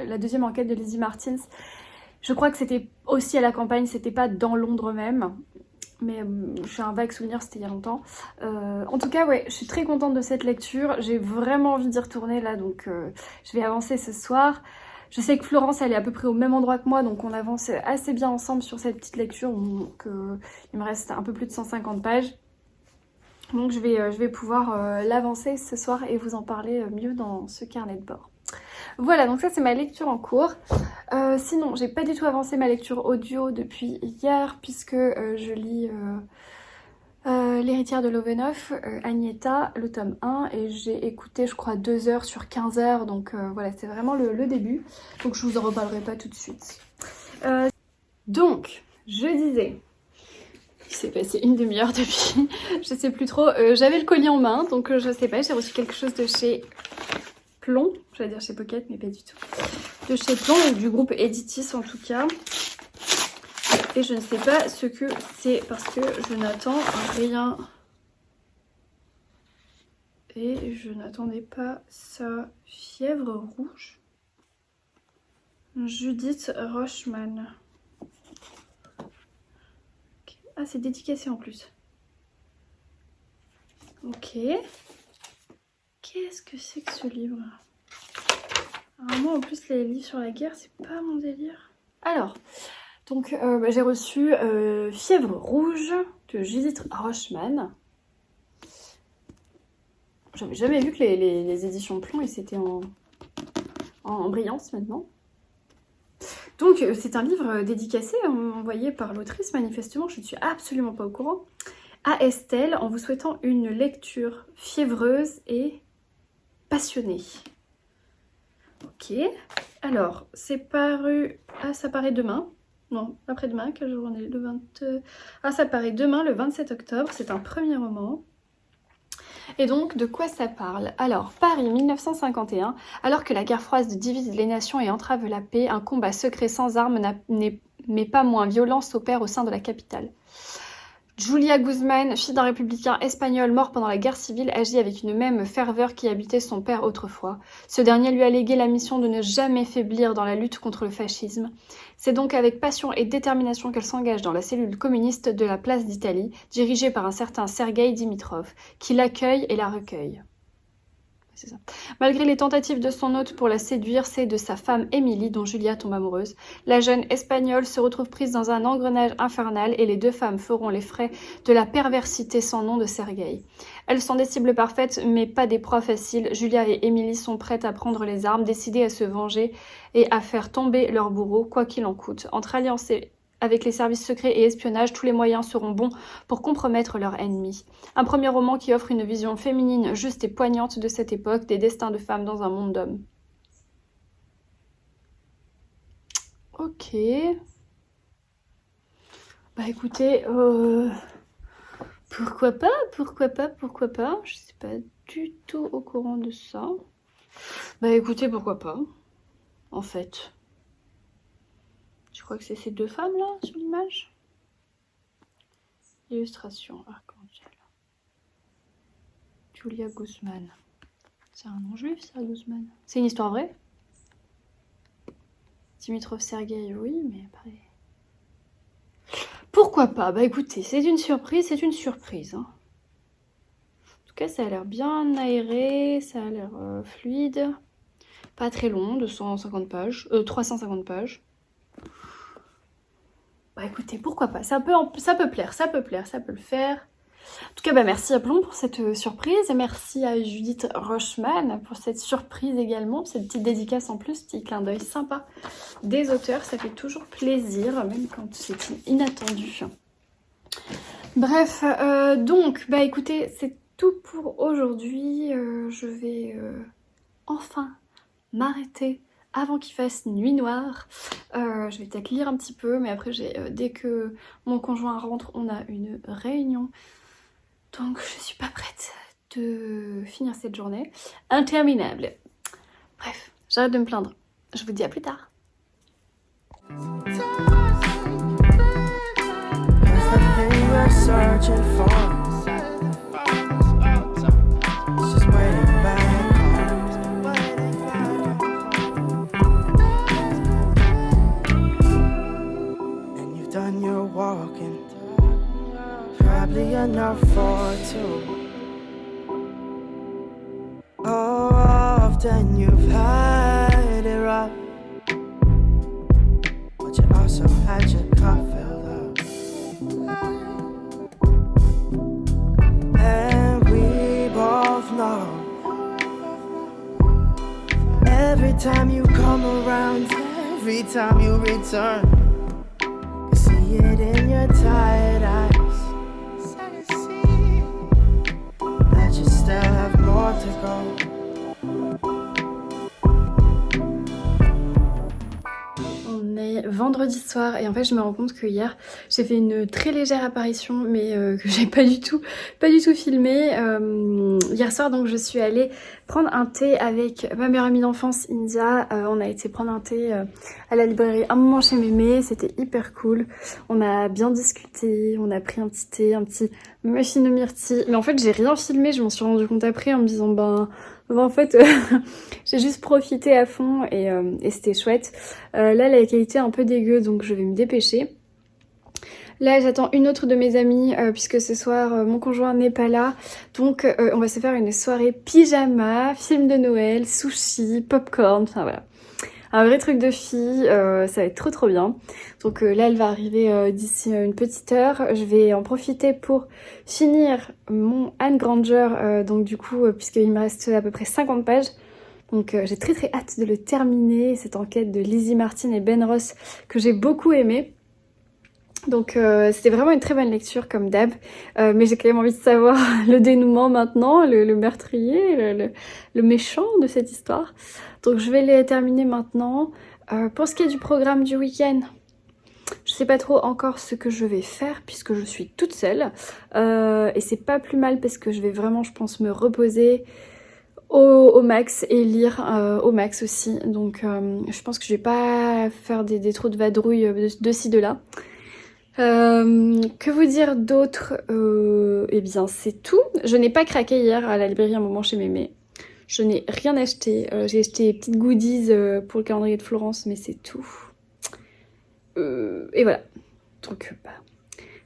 la deuxième enquête de Lizzie Martin. Je crois que c'était aussi à la campagne, c'était pas dans Londres même. Mais j'ai un vague souvenir, c'était il y a longtemps. En tout cas, ouais, je suis très contente de cette lecture. J'ai vraiment envie d'y retourner là, donc je vais avancer ce soir. Je sais que Florence, elle est à peu près au même endroit que moi, donc on avance assez bien ensemble sur cette petite lecture. Donc il me reste un peu plus de 150 pages. Donc je vais pouvoir l'avancer ce soir et vous en parler mieux dans ce carnet de bord. Voilà, donc ça c'est ma lecture en cours. Sinon, j'ai pas du tout avancé ma lecture audio depuis hier puisque je lis L'héritière de Lovenhoff, Agneta, le tome 1, et j'ai écouté je crois 2 heures sur 15 heures, donc voilà, c'est vraiment le début. Donc je vous en reparlerai pas tout de suite. Donc, je disais... Il s'est passé une demi-heure depuis, je sais plus trop. J'avais le colis en main, donc je sais pas, j'ai reçu quelque chose de chez... Plomb, j'allais dire chez Pocket, mais pas du tout. De chez Plomb, donc du groupe Editis en tout cas. Et je ne sais pas ce que c'est parce que je n'attends rien. Et je n'attendais pas ça. Fièvre rouge. Judith Rochman. Okay. Ah, c'est dédicacé en plus. Ok. Qu'est-ce que c'est que ce livre? Alors moi en plus les livres sur la guerre c'est pas mon délire. Alors, donc j'ai reçu Fièvre rouge de Judith Rochman. J'avais jamais vu que les éditions Plomb et c'était en brillance maintenant. Donc c'est un livre dédicacé envoyé par l'autrice, manifestement je ne suis absolument pas au courant, à Estelle en vous souhaitant une lecture fiévreuse et passionnée. Ok, alors c'est paru, ah ça paraît demain, non après-demain, quel jour on est, le 20... Ah ça paraît demain le 27 octobre, c'est un premier roman. Et donc, de quoi ça parle? Alors, Paris 1951, alors que la guerre froide divise les nations et entrave la paix, un combat secret sans armes mais pas moins violent s'opère au sein de la capitale. Julia Guzman, fille d'un républicain espagnol mort pendant la guerre civile, agit avec une même ferveur qui habitait son père autrefois. Ce dernier lui a légué la mission de ne jamais faiblir dans la lutte contre le fascisme. C'est donc avec passion et détermination qu'elle s'engage dans la cellule communiste de la place d'Italie, dirigée par un certain Sergueï Dimitrov, qui l'accueille et la recueille. C'est ça. Malgré les tentatives de son hôte pour la séduire, c'est de sa femme Émilie dont Julia tombe amoureuse. La jeune Espagnole se retrouve prise dans un engrenage infernal et les deux femmes feront les frais de la perversité sans nom de Sergueï. Elles sont des cibles parfaites mais pas des proies faciles. Julia et Émilie sont prêtes à prendre les armes, décidées à se venger et à faire tomber leur bourreau, quoi qu'il en coûte. Entre alliance avec les services secrets et espionnage, tous les moyens seront bons pour compromettre leur ennemi. Un premier roman qui offre une vision féminine juste et poignante de cette époque, des destins de femmes dans un monde d'hommes. Ok. Bah écoutez, pourquoi pas. Je suis pas du tout au courant de ça. Bah écoutez, pourquoi pas, en fait. Je crois que c'est ces deux femmes là sur l'image. Illustration, Archangel. Julia Guzman. C'est un nom juif ça, Guzman. C'est une histoire vraie? Dimitrov Sergueï, oui, mais après... Pourquoi pas? Bah écoutez, c'est une surprise. Hein. En tout cas, ça a l'air bien aéré, ça a l'air fluide. Pas très long, 250 pages, 350 pages. Bah écoutez, pourquoi pas, ça peut plaire, ça peut le faire. En tout cas, bah merci à Plomb pour cette surprise et merci à Judith Rochman pour cette surprise également, cette petite dédicace en plus, petit clin d'œil sympa des auteurs, ça fait toujours plaisir, même quand c'est inattendu. Bref, donc, bah écoutez, c'est tout pour aujourd'hui, je vais enfin m'arrêter avant qu'il fasse nuit noire. Je vais peut-être lire un petit peu, mais après dès que mon conjoint rentre, on a une réunion. Donc je suis pas prête de finir cette journée interminable. Bref, j'arrête de me plaindre. Je vous dis à plus tard. Walking, probably enough for two. Oh, often you've had it rough, but you also had your cup filled up. And we both know every time you come around, every time you return, see it in your tired eyes, that you still have more to go. On est vendredi soir et en fait je me rends compte que hier j'ai fait une très légère apparition mais que j'ai pas du tout filmé. Hier soir donc je suis allée prendre un thé avec ma meilleure amie d'enfance India. On a été prendre un thé à la librairie un moment chez Mémé, c'était hyper cool. On a bien discuté, on a pris un petit thé, un petit muffin au myrtille. Mais en fait j'ai rien filmé, je m'en suis rendu compte après en me disant en fait j'ai juste profité à fond et c'était chouette. Là la qualité est un peu dégueu donc je vais me dépêcher. Là j'attends une autre de mes amies puisque ce soir mon conjoint n'est pas là. Donc on va se faire une soirée pyjama, film de Noël, sushi, popcorn, enfin voilà. Un vrai truc de fille, ça va être trop bien. Donc là elle va arriver d'ici une petite heure. Je vais en profiter pour finir mon Anne Granger, donc du coup puisqu'il me reste à peu près 50 pages. Donc j'ai très hâte de le terminer, cette enquête de Lizzie Martin et Ben Ross que j'ai beaucoup aimé. Donc c'était vraiment une très bonne lecture comme d'hab, mais j'ai quand même envie de savoir le dénouement maintenant, le meurtrier, le méchant de cette histoire. Donc je vais les terminer maintenant. Pour ce qui est du programme du week-end, je sais pas trop encore ce que je vais faire puisque je suis toute seule. Et c'est pas plus mal parce que je vais vraiment, je pense, me reposer au max et lire au max aussi. Donc je pense que je vais pas faire des trous de vadrouille de ci, de là. Que vous dire d'autre? Eh bien c'est tout. Je n'ai pas craqué hier à la librairie un moment chez Mémé. Je n'ai rien acheté. J'ai acheté des petites goodies pour le calendrier de Florence, mais c'est tout. Et voilà. Donc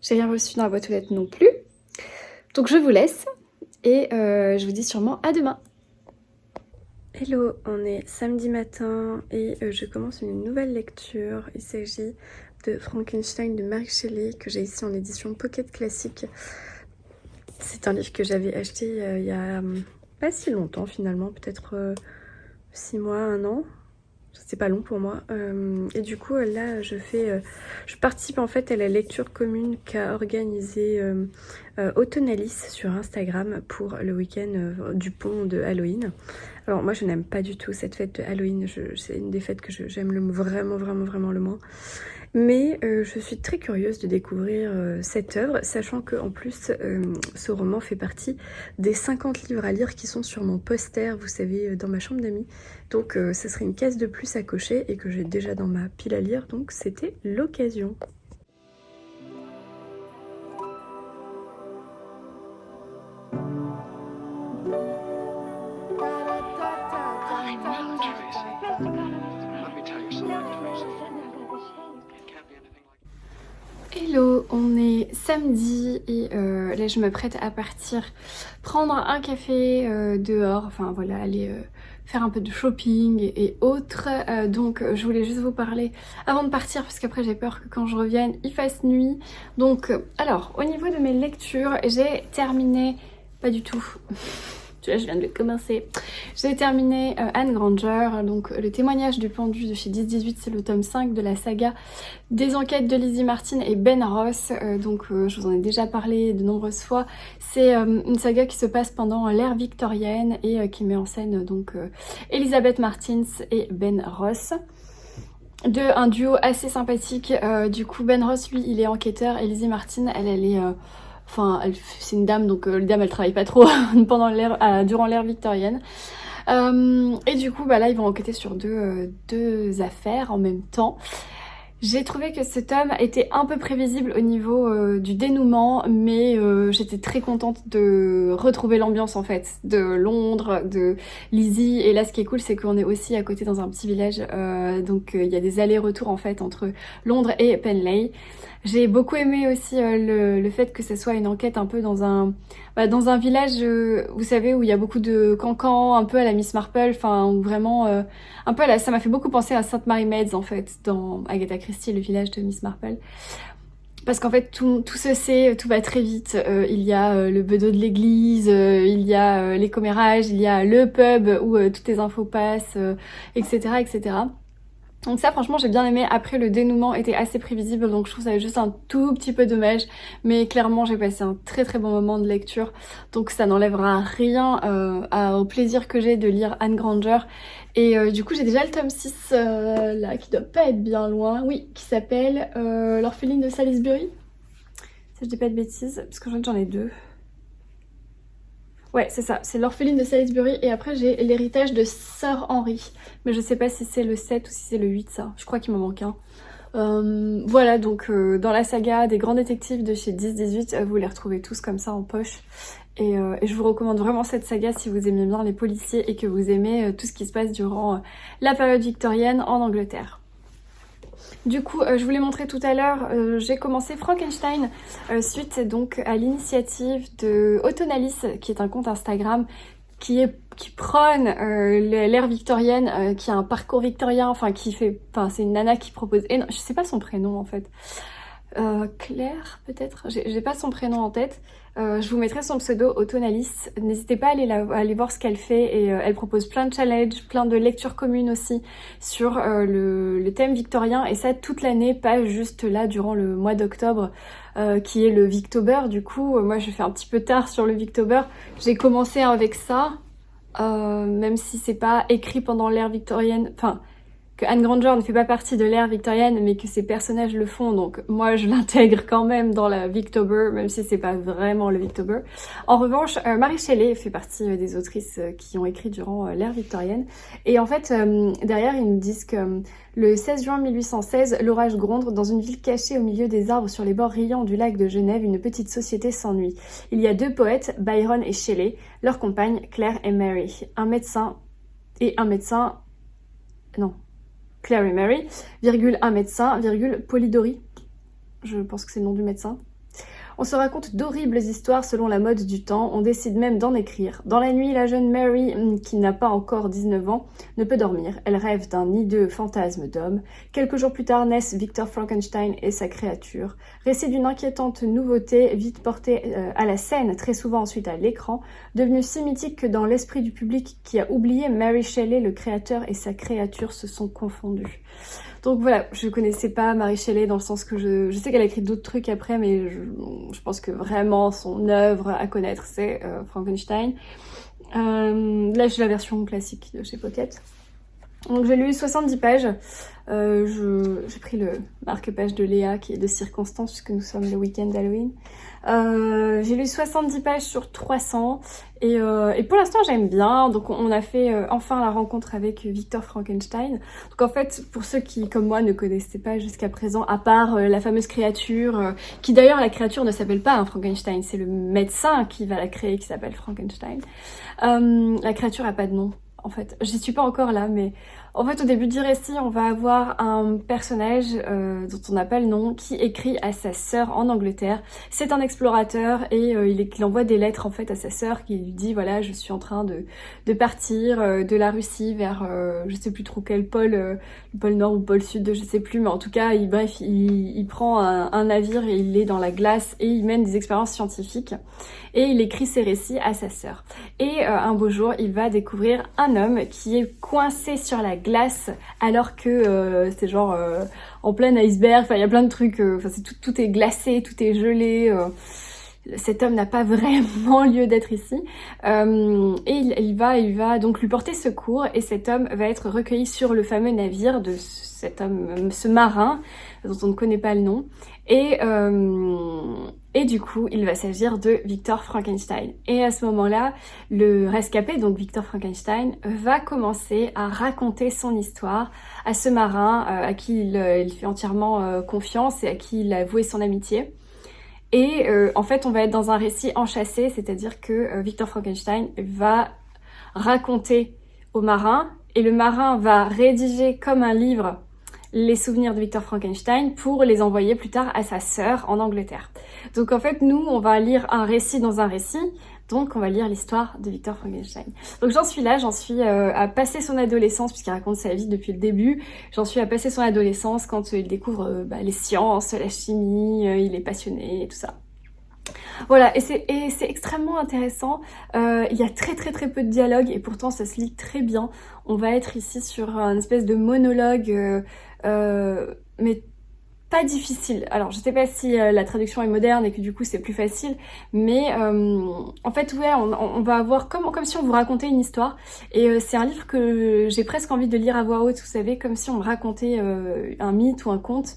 j'ai rien reçu dans la boîte aux lettres non plus. Donc je vous laisse et je vous dis sûrement à demain. Hello, on est samedi matin et je commence une nouvelle lecture. Il s'agit de Frankenstein de Mary Shelley que j'ai ici en édition Pocket Classique. C'est un livre que j'avais acheté il y a pas si longtemps finalement, peut-être 6 mois, 1 an. C'est pas long pour moi. Et du coup là je participe en fait à la lecture commune qu'a organisée Autonalis sur Instagram pour le week-end du pont de Halloween. Alors moi je n'aime pas du tout cette fête de Halloween, c'est une des fêtes que j'aime vraiment le moins. Mais je suis très curieuse de découvrir cette œuvre, sachant qu'en plus ce roman fait partie des 50 livres à lire qui sont sur mon poster, vous savez, dans ma chambre d'amis. Donc ce serait une case de plus à cocher et que j'ai déjà dans ma pile à lire, donc c'était l'occasion. Hello, on est samedi et là je m'apprête à partir prendre un café dehors, enfin voilà, aller faire un peu de shopping et autres. Donc je voulais juste vous parler avant de partir parce qu'après j'ai peur que quand je revienne il fasse nuit. Donc alors au niveau de mes lectures, j'ai terminé, pas du tout. Là, je viens de le commencer. J'ai terminé Anne Granger, donc le témoignage du pendu de chez 10-18, c'est le tome 5 de la saga des enquêtes de Lizzie Martin et Ben Ross. Donc je vous en ai déjà parlé de nombreuses fois. C'est une saga qui se passe pendant l'ère victorienne et qui met en scène donc Elizabeth Martins et Ben Ross. Un duo assez sympathique. Du coup Ben Ross lui il est enquêteur et Lizzie Martin elle est... Enfin, c'est une dame, donc les dames elles travaillent pas trop durant l'ère victorienne. Et du coup, là ils vont enquêter sur deux affaires en même temps. J'ai trouvé que ce tome était un peu prévisible au niveau du dénouement, mais j'étais très contente de retrouver l'ambiance en fait, de Londres, de Lizzie. Et là ce qui est cool c'est qu'on est aussi à côté dans un petit village, donc il y a des allers-retours en fait entre Londres et Penley. J'ai beaucoup aimé aussi le fait que ce soit une enquête un peu dans un village, vous savez, où il y a beaucoup de cancans, un peu à la Miss Marple, enfin où vraiment, un peu ça m'a fait beaucoup penser à Sainte Mary Meads en fait, dans Agatha Christie, le village de Miss Marple. Parce qu'en fait tout se sait, tout va très vite, il y a le bedeau de l'église, il y a les commérages, il y a le pub où toutes les infos passent, etc. etc. Donc ça franchement j'ai bien aimé. Après le dénouement était assez prévisible donc je trouve ça juste un tout petit peu dommage, mais clairement j'ai passé un très bon moment de lecture, donc ça n'enlèvera rien au plaisir que j'ai de lire Anne Granger. Et du coup j'ai déjà le tome 6 là qui doit pas être bien loin, oui, qui s'appelle L'orpheline de Salisbury, si je dis pas de bêtises, parce que j'en ai 2. Ouais, c'est ça, c'est L'orpheline de Salisbury et après j'ai L'héritage de Sir Henry. Mais je sais pas si c'est le 7 ou si c'est le 8 ça, je crois qu'il m'en manque un. Voilà, donc dans la saga des grands détectives de chez 10-18, vous les retrouvez tous comme ça en poche. Et je vous recommande vraiment cette saga si vous aimez bien les policiers et que vous aimez tout ce qui se passe durant la période victorienne en Angleterre. Du coup, je vous l'ai montré tout à l'heure, j'ai commencé Frankenstein suite donc à l'initiative de Autonalis, qui est un compte Instagram qui prône l'ère victorienne, qui a un parcours victorien, enfin c'est une nana qui propose, je sais pas son prénom en fait. Claire peut-être, j'ai pas son prénom en tête. Je vous mettrai son pseudo Autonalis, n'hésitez pas à aller voir ce qu'elle fait, et elle propose plein de challenges, plein de lectures communes aussi sur le thème victorien, et ça toute l'année, pas juste là durant le mois d'octobre qui est le Victober. Du coup moi je fais un petit peu tard sur le Victober, j'ai commencé avec ça, même si c'est pas écrit pendant l'ère victorienne, enfin que Anne Granger ne fait pas partie de l'ère victorienne, mais que ses personnages le font, donc moi je l'intègre quand même dans la Victober, même si c'est pas vraiment le Victober. En revanche, Mary Shelley fait partie des autrices qui ont écrit durant l'ère victorienne, et en fait derrière ils nous disent que le 16 juin 1816, l'orage gronde dans une ville cachée au milieu des arbres sur les bords riants du lac de Genève, une petite société s'ennuie. Il y a 2 poètes, Byron et Shelley, leurs compagnes Claire et Mary, Claire et Mary, un médecin, Polidori, je pense que c'est le nom du médecin. On se raconte d'horribles histoires selon la mode du temps, on décide même d'en écrire. Dans la nuit, la jeune Mary, qui n'a pas encore 19 ans, ne peut dormir. Elle rêve d'un hideux fantasme d'homme. Quelques jours plus tard naissent Victor Frankenstein et sa créature. Récit d'une inquiétante nouveauté, vite portée à la scène, très souvent ensuite à l'écran, devenu si mythique que dans l'esprit du public qui a oublié Mary Shelley, le créateur et sa créature se sont confondus. Donc voilà, je connaissais pas Mary Shelley dans le sens que je sais qu'elle a écrit d'autres trucs après, mais je pense que vraiment son œuvre à connaître c'est Frankenstein. Là j'ai la version classique de chez Pocket. Donc j'ai lu 70 pages, j'ai pris le marque-page de Léa qui est de circonstance puisque nous sommes le week-end d'Halloween. J'ai lu 70 pages sur 300 et pour l'instant j'aime bien. Donc on a fait enfin la rencontre avec Victor Frankenstein. Donc en fait pour ceux qui comme moi ne connaissaient pas jusqu'à présent, à part la fameuse créature, qui d'ailleurs la créature ne s'appelle pas un Frankenstein, c'est le médecin qui va la créer qui s'appelle Frankenstein. La créature a pas de nom. En fait, j'y suis pas encore là, mais en fait au début du récit on va avoir un personnage dont on n'a pas le nom qui écrit à sa sœur en Angleterre. C'est un explorateur et il envoie des lettres en fait à sa sœur qui lui dit voilà je suis en train de partir de la Russie vers je sais plus trop quel pôle, le pôle nord ou le pôle sud, je sais plus, mais en tout cas il prend un navire et il est dans la glace et il mène des expériences scientifiques et il écrit ses récits à sa sœur. Et un beau jour il va découvrir un homme qui est coincé sur la glace alors que c'est genre en plein iceberg, enfin il y a plein de trucs, tout est glacé, tout est gelé, cet homme n'a pas vraiment lieu d'être ici, et il va donc lui porter secours et cet homme va être recueilli sur le fameux navire de cet homme, ce marin dont on ne connaît pas le nom, et du coup il va s'agir de Victor Frankenstein. Et à ce moment-là le rescapé, donc Victor Frankenstein, va commencer à raconter son histoire à ce marin à qui il fait entièrement confiance et à qui il a voué son amitié. Et en fait on va être dans un récit enchâssé, c'est-à-dire que Victor Frankenstein va raconter au marin et le marin va rédiger comme un livre les souvenirs de Victor Frankenstein pour les envoyer plus tard à sa sœur en Angleterre. Donc en fait nous on va lire un récit dans un récit, donc on va lire l'histoire de Victor Frankenstein. Donc j'en suis à passer son adolescence puisqu'il raconte sa vie depuis le début. J'en suis à passer son adolescence quand il découvre les sciences, la chimie, il est passionné et tout ça. Voilà, et c'est extrêmement intéressant. Il y a très peu de dialogue et pourtant ça se lit très bien. On va être ici sur un espèce de monologue, mais pas difficile. Alors je sais pas si la traduction est moderne et que du coup c'est plus facile, mais en fait ouais, on va avoir comme si on vous racontait une histoire, et c'est un livre que j'ai presque envie de lire à voix haute, vous savez, comme si on me racontait un mythe ou un conte,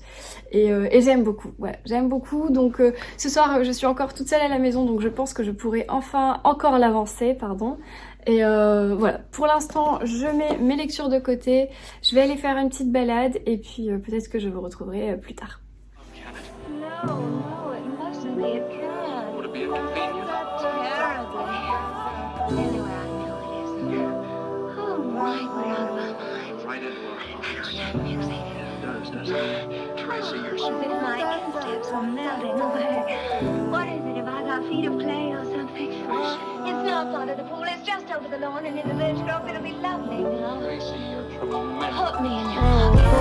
et j'aime beaucoup, ouais, j'aime beaucoup. Donc ce soir je suis encore toute seule à la maison, donc je pense que je pourrai enfin encore l'avancer, pardon. Et voilà, pour l'instant je mets mes lectures de côté, je vais aller faire une petite balade et puis peut-être que je vous retrouverai plus tard. No, it mustn't be. It can't. Would it be inconvenient? Terribly. Anyway, I know it isn't. Oh my, we're out of our minds. Right into our hearts. Actually, I'm fixated. It does, doesn't it? As if my insteps were melting away. What is it about our feet of clay or something? It's not part of the pool, it's just over the lawn and in the birch grove. It'll be lovely now. Tracy, you're tremendous. Put me in your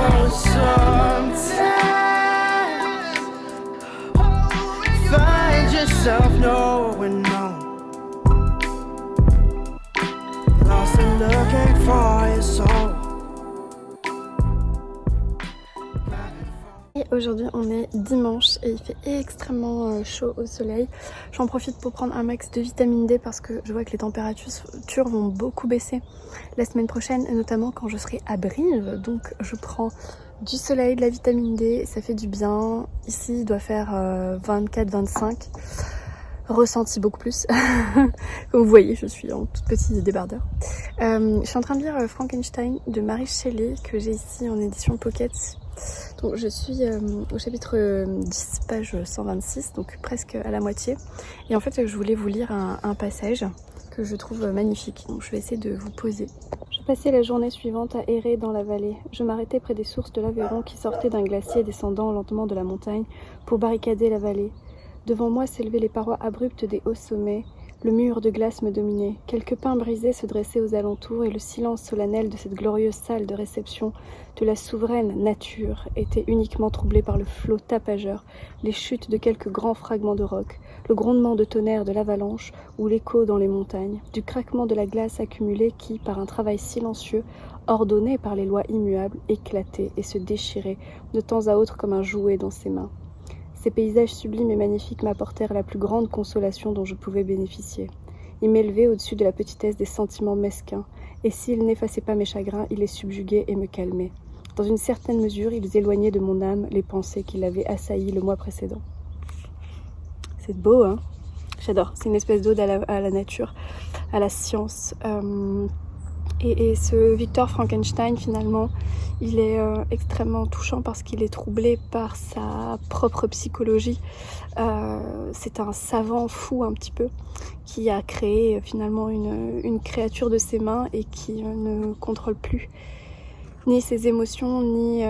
Oh, sometimes find yourself nowhere, no. Lost and looking for your soul. Et aujourd'hui on est dimanche et il fait extrêmement chaud au soleil. J'en profite pour prendre un max de vitamine D parce que je vois que les températures vont beaucoup baisser la semaine prochaine, et notamment quand je serai à Brive. Donc je prends du soleil, de la vitamine D, ça fait du bien. Ici il doit faire 24-25. Ressenti beaucoup plus. Comme vous voyez, je suis en toute petite débardeur. Je suis en train de lire Frankenstein de Mary Shelley que j'ai ici en édition Pocket. Donc je suis au chapitre 10, page 126, donc presque à la moitié. Et en fait, je voulais vous lire un passage que je trouve magnifique. Donc je vais essayer de vous poser. Je passais la journée suivante à errer dans la vallée. Je m'arrêtais près des sources de l'Aveyron qui sortaient d'un glacier descendant lentement de la montagne pour barricader la vallée. Devant moi s'élevaient les parois abruptes des hauts sommets. Le mur de glace me dominait. Quelques pins brisés se dressaient aux alentours et le silence solennel de cette glorieuse salle de réception de la souveraine nature était uniquement troublé par le flot tapageur, les chutes de quelques grands fragments de roc, le grondement de tonnerre de l'avalanche ou l'écho dans les montagnes, du craquement de la glace accumulée qui, par un travail silencieux, ordonné par les lois immuables, éclatait et se déchirait de temps à autre comme un jouet dans ses mains. Ces paysages sublimes et magnifiques m'apportèrent la plus grande consolation dont je pouvais bénéficier. Ils m'élevaient au-dessus de la petitesse des sentiments mesquins, et s'ils n'effaçaient pas mes chagrins, ils les subjuguaient et me calmaient. Dans une certaine mesure, ils éloignaient de mon âme les pensées qui l'avaient assailli le mois précédent. C'est beau, hein? J'adore. C'est une espèce d'ode à la nature, à la science. Et ce Victor Frankenstein, finalement, il est extrêmement touchant parce qu'il est troublé par sa propre psychologie. C'est un savant fou un petit peu qui a créé finalement une créature de ses mains et qui ne contrôle plus ni ses émotions ni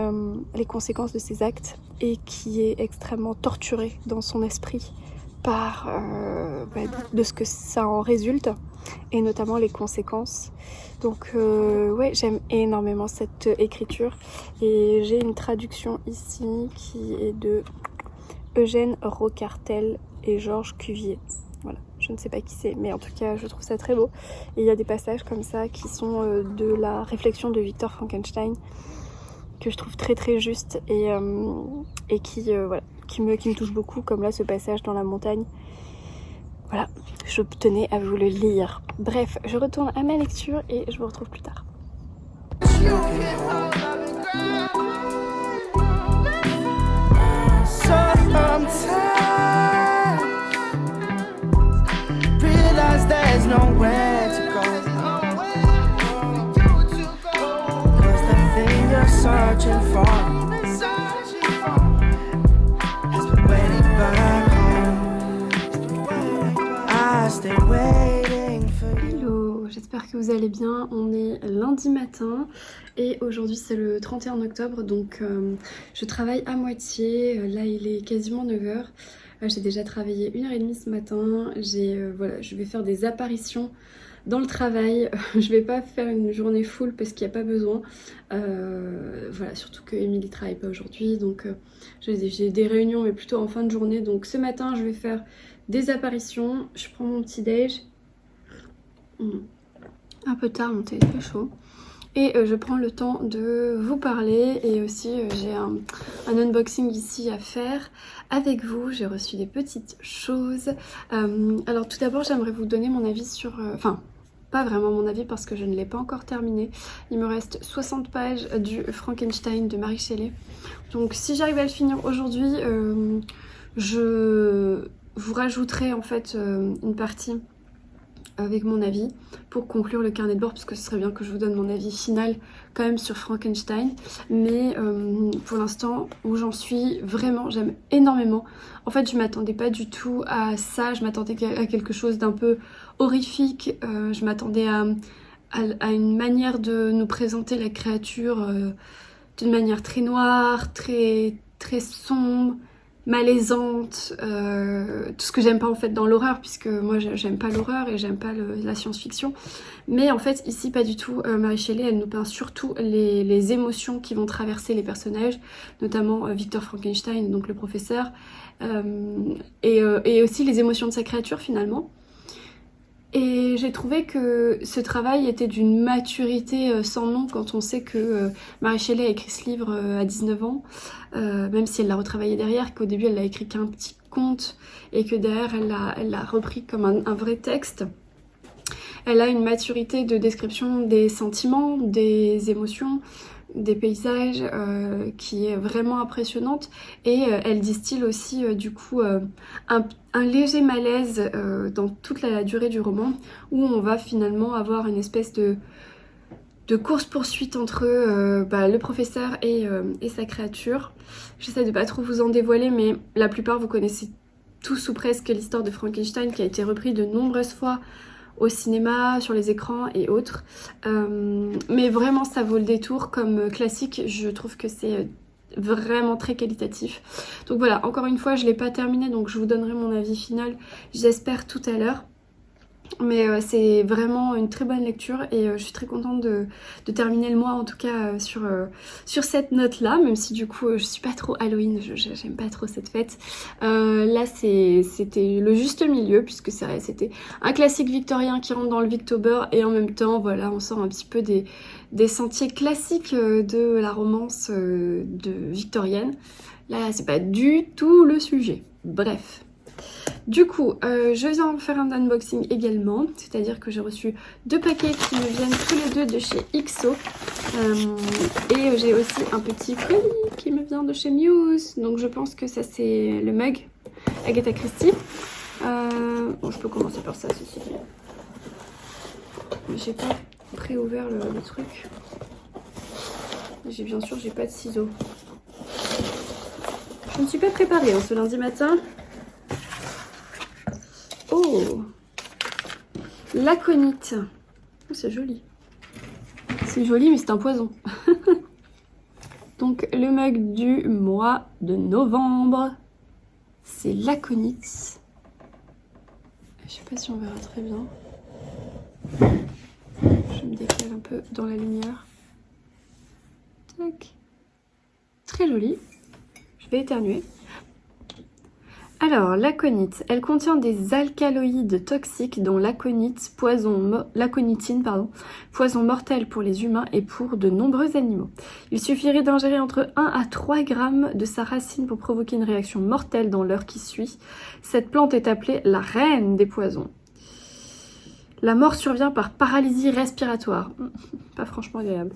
les conséquences de ses actes, et qui est extrêmement torturé dans son esprit par de ce que ça en résulte, et notamment les conséquences. Donc ouais, j'aime énormément cette écriture, et j'ai une traduction ici qui est de Eugène Rocartel et Georges Cuvier. Voilà, je ne sais pas qui c'est, mais en tout cas je trouve ça très beau. Et il y a des passages comme ça qui sont de la réflexion de Victor Frankenstein que je trouve très très juste et qui me touche beaucoup, comme là ce passage dans la montagne. Voilà, je tenais à vous le lire. Bref, je retourne à ma lecture et je vous retrouve plus tard. Sometimes realize there's nowhere to go. 'Cause the thing you're searching for has been waiting back home. I stay waiting for you. Hello, j'espère que vous allez bien. On est lundi matin et aujourd'hui c'est le 31 octobre, donc je travaille à moitié. Là il est quasiment 9h. J'ai déjà travaillé 1h30 ce matin. Je vais faire des apparitions dans le travail. Je vais pas faire une journée full parce qu'il n'y a pas besoin. Voilà, surtout que Émilie travaille pas aujourd'hui, donc j'ai des réunions mais plutôt en fin de journée. Donc ce matin je vais faire des apparitions. Je prends mon petit déj. Un peu tard, mon thé est très chaud. Et je prends le temps de vous parler, et aussi j'ai un unboxing ici à faire avec vous. J'ai reçu des petites choses. Alors tout d'abord j'aimerais vous donner mon avis sur... Enfin, pas vraiment mon avis parce que je ne l'ai pas encore terminé. Il me reste 60 pages du Frankenstein de Mary Shelley. Donc si j'arrive à le finir aujourd'hui, je vous rajouterai en fait une partie avec mon avis pour conclure le carnet de bord, parce que ce serait bien que je vous donne mon avis final quand même sur Frankenstein. Mais pour l'instant où j'en suis, vraiment j'aime énormément. En fait je m'attendais pas du tout à ça, je m'attendais à quelque chose d'un peu horrifique. Je m'attendais à une manière de nous présenter la créature d'une manière très noire, très très sombre, malaisante, tout ce que j'aime pas en fait dans l'horreur, puisque moi j'aime pas l'horreur et j'aime pas la science-fiction. Mais en fait ici pas du tout. Mary Shelley elle nous peint surtout les émotions qui vont traverser les personnages, notamment Victor Frankenstein, donc le professeur, et aussi les émotions de sa créature finalement. Et j'ai trouvé que ce travail était d'une maturité sans nom quand on sait que Mary Shelley a écrit ce livre à 19 ans, même si elle l'a retravaillé derrière, qu'au début elle l'a écrit qu'un petit conte et que derrière elle l'a repris comme un vrai texte. Elle a une maturité de description des sentiments, des émotions, des paysages qui est vraiment impressionnante, et elle distille aussi du coup un léger malaise dans toute la durée du roman, où on va finalement avoir une espèce de course-poursuite entre le professeur et sa créature. J'essaie de pas trop vous en dévoiler, mais la plupart vous connaissez tous ou presque l'histoire de Frankenstein, qui a été repris de nombreuses fois au cinéma, sur les écrans et autres. Mais vraiment ça vaut le détour comme classique, je trouve que c'est vraiment très qualitatif. Donc voilà, encore une fois je l'ai pas terminé, donc je vous donnerai mon avis final, j'espère tout à l'heure. Mais c'est vraiment une très bonne lecture et je suis très contente de terminer le mois en tout cas sur cette note là, même si du coup je suis pas trop Halloween, j'aime pas trop cette fête. Là c'était le juste milieu, puisque c'était un classique victorien qui rentre dans le Victober, et en même temps voilà, on sort un petit peu des sentiers classiques de la romance victorienne. Là c'est pas du tout le sujet, bref. Du coup, je viens faire un unboxing également, c'est-à-dire que j'ai reçu 2 paquets qui me viennent tous les deux de chez XO, et j'ai aussi un petit colis qui me vient de chez Muse, donc je pense que ça c'est le mug Agatha Christie. Bon, je peux commencer par ça, ceci. J'ai pas pré-ouvert le truc. Bien sûr, j'ai pas de ciseaux. Je ne suis pas préparée ce lundi matin. Oh, l'aconite. Oh, c'est joli. C'est joli, mais c'est un poison. Donc, le mug du mois de novembre, c'est l'aconite. Je sais pas si on verra très bien. Je me décale un peu dans la lumière. Tac. Très joli. Je vais éternuer. Alors, l'aconite, elle contient des alcaloïdes toxiques, dont l'aconitine, poison mortel pour les humains et pour de nombreux animaux. Il suffirait d'ingérer entre 1 à 3 grammes de sa racine pour provoquer une réaction mortelle dans l'heure qui suit. Cette plante est appelée la reine des poisons. La mort survient par paralysie respiratoire. Pas franchement agréable.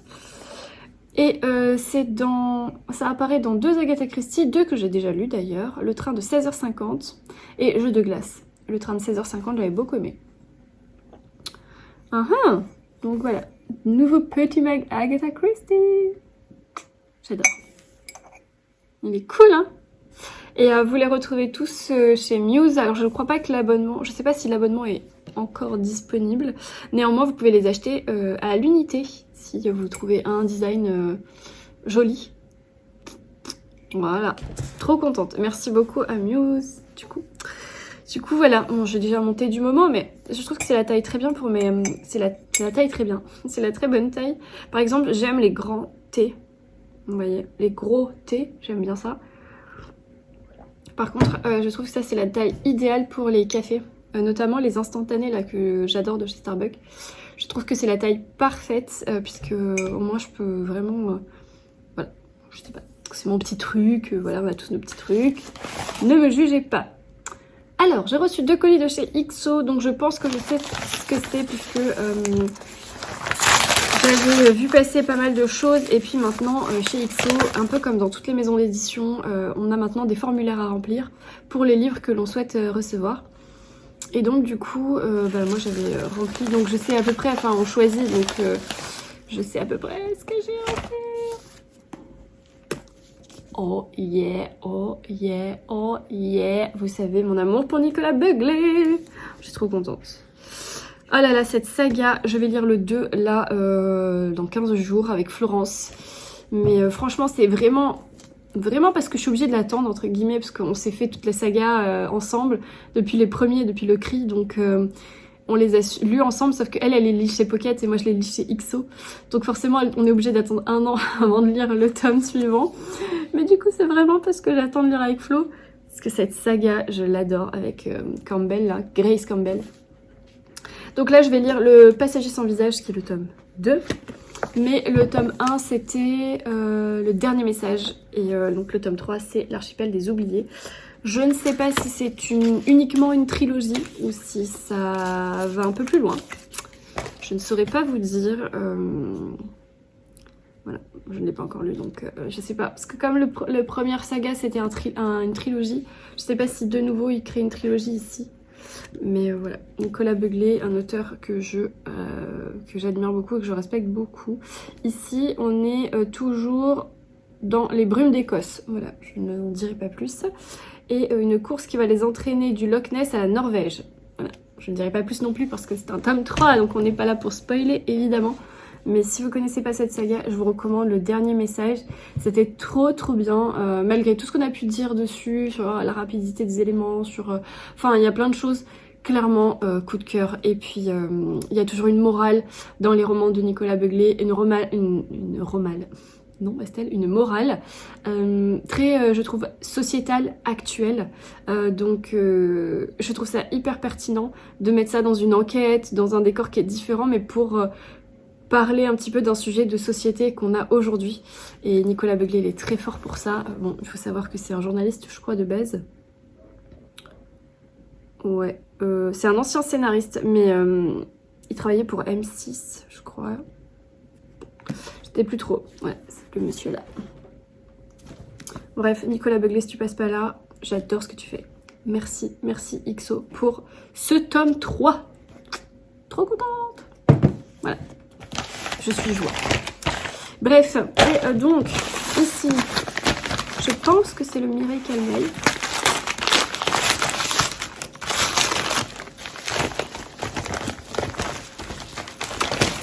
Et ça apparaît dans 2 Agatha Christie, 2 que j'ai déjà lus d'ailleurs, Le train de 16h50 et Jeu de glace. Le train de 16h50, j'avais beaucoup aimé. Donc voilà, nouveau petit mug Agatha Christie. J'adore. Il est cool, hein. Et vous les retrouvez tous chez Muse. Alors je ne crois pas que l'abonnement, je sais pas si l'abonnement est encore disponible. Néanmoins, vous pouvez les acheter à l'unité si vous trouvez un design joli. Voilà, trop contente. Merci beaucoup à Muse. Du coup voilà, bon, j'ai déjà monté du moment, mais je trouve que c'est la taille très bien pour mes... C'est la taille très bien. C'est la très bonne taille. Par exemple, j'aime les grands thés. Vous voyez, les gros thés, j'aime bien ça. Par contre, je trouve que ça c'est la taille idéale pour les cafés, notamment les instantanés là que j'adore de chez Starbucks. Je trouve que c'est la taille parfaite puisque au moins je peux vraiment, voilà, je sais pas, c'est mon petit truc, voilà, on a tous nos petits trucs. Ne me jugez pas. Alors, j'ai reçu 2 colis de chez XO, donc je pense que je sais ce que c'est puisque j'avais vu passer pas mal de choses, et puis maintenant chez XO, un peu comme dans toutes les maisons d'édition, on a maintenant des formulaires à remplir pour les livres que l'on souhaite recevoir. Et donc du coup, moi j'avais rempli, donc je sais à peu près, enfin on choisit, donc je sais à peu près ce que j'ai à faire. Oh yeah, oh yeah, oh yeah. Vous savez mon amour pour Nicolas Beuglet. Je suis trop contente. Oh là là, cette saga, je vais lire le 2 là dans 15 jours avec Florence. Mais franchement, c'est vraiment vraiment parce que je suis obligée de l'attendre entre guillemets, parce qu'on s'est fait toute la saga ensemble depuis les premiers, depuis le cri, donc on les a lus ensemble, sauf qu'elle les lit chez Pocket et moi je les lis chez XO, donc forcément on est obligé d'attendre 1 an avant de lire le tome suivant, mais du coup c'est vraiment parce que j'attends de lire avec Flo, parce que cette saga je l'adore avec Campbell là, Grace Campbell. Donc là je vais lire Le Passager sans visage qui est le tome 2. Mais le tome 1 c'était le dernier message et donc le tome 3 c'est L'archipel des oubliés. Je ne sais pas si c'est uniquement une trilogie ou si ça va un peu plus loin. Je ne saurais pas vous dire. Voilà, je ne l'ai pas encore lu donc je sais pas. Parce que comme le première saga c'était une trilogie, je ne sais pas si de nouveau il crée une trilogie ici. Mais voilà, Nicolas Begley, un auteur que j'admire beaucoup et que je respecte beaucoup. Ici, on est toujours dans les brumes d'Écosse. Voilà, je ne dirai pas plus. Et une course qui va les entraîner du Loch Ness à la Norvège. Voilà, je ne dirai pas plus non plus parce que c'est un tome 3, donc on n'est pas là pour spoiler, évidemment. Mais si vous connaissez pas cette saga, je vous recommande Le Dernier Message. C'était trop bien, malgré tout ce qu'on a pu dire dessus, sur la rapidité des éléments, sur... Enfin, il y a plein de choses, clairement, coup de cœur. Et puis, il y a toujours une morale dans les romans de Nicolas Begley, une morale très, je trouve, sociétale, actuelle. Donc, je trouve ça hyper pertinent de mettre ça dans une enquête, dans un décor qui est différent, mais pour... parler un petit peu d'un sujet de société qu'on a aujourd'hui. Et Nicolas Begley, il est très fort pour ça. Bon, il faut savoir que c'est un journaliste, je crois, de base. Ouais, c'est un ancien scénariste, mais il travaillait pour M6, je crois. J'étais plus trop. Ouais, c'est le monsieur là. Bref, Nicolas Begley, si tu passes pas là, j'adore ce que tu fais. Merci, merci XO pour ce tome 3. Trop contente. Voilà. Je suis joie. Bref, et donc, ici, je pense que c'est le Mireille Calmel.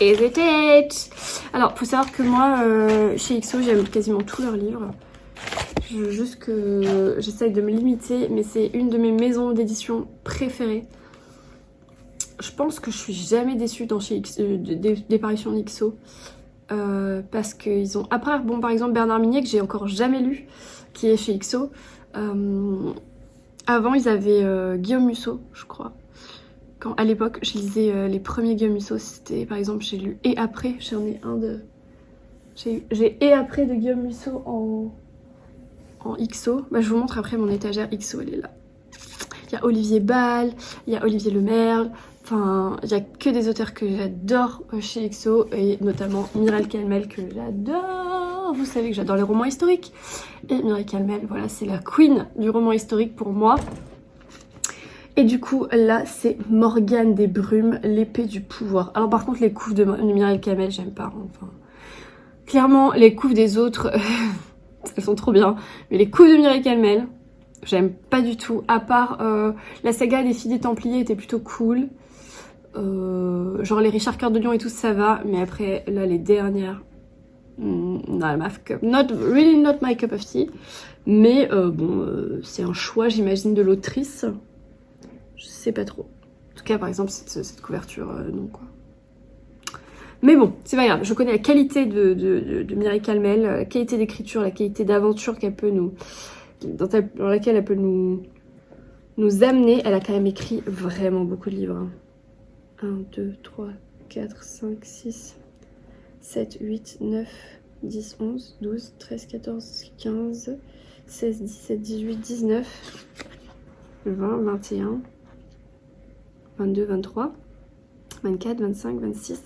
Is it it? Alors, faut savoir que moi, chez XO, j'aime quasiment tous leurs livres. Juste que j'essaye de me limiter, mais c'est une de mes maisons d'édition préférées. Je pense que je suis jamais déçue des parutions d'XO parce qu'ils ont... Après, bon, par exemple, Bernard Minier, que j'ai encore jamais lu, qui est chez XO. Avant, ils avaient Guillaume Musso, je crois. Quand, à l'époque, je lisais les premiers Guillaume Musso, c'était, par exemple, j'ai lu Et Après, j'en ai un de... J'ai Et Après de Guillaume Musso en XO. Bah, je vous montre après mon étagère XO, elle est là. Il y a Olivier Bal, il y a Olivier Lemerle... Enfin, il n'y a que des auteurs que j'adore chez XO, et notamment Mireille Calmel que j'adore. Vous savez que j'adore les romans historiques. Et Mireille Calmel, voilà, c'est la queen du roman historique pour moi. Et du coup, là, c'est Morgane des Brumes, l'épée du pouvoir. Alors par contre, les couves de Mireille Calmel, j'aime pas. Enfin, clairement, les couves des autres, elles sont trop bien. Mais les couves de Mireille Calmel, j'aime pas du tout. À part la saga des filles des Templiers était plutôt cool. Genre les Richard Cœur de Lion et tout ça va, mais après là les dernières not really not my cup of tea, mais bon c'est un choix j'imagine de l'autrice, je sais pas trop. En tout cas par exemple cette couverture non quoi. Mais bon c'est pas grave, je connais la qualité de Mireille Calmel, la qualité d'écriture, la qualité d'aventure qu'elle peut nous dans laquelle elle peut nous amener. Elle a quand même écrit vraiment beaucoup de livres. 1, 2, 3, 4, 5, 6, 7, 8, 9, 10, 11, 12, 13, 14, 15, 16, 17, 18, 19, 20, 21, 22, 23, 24, 25, 26,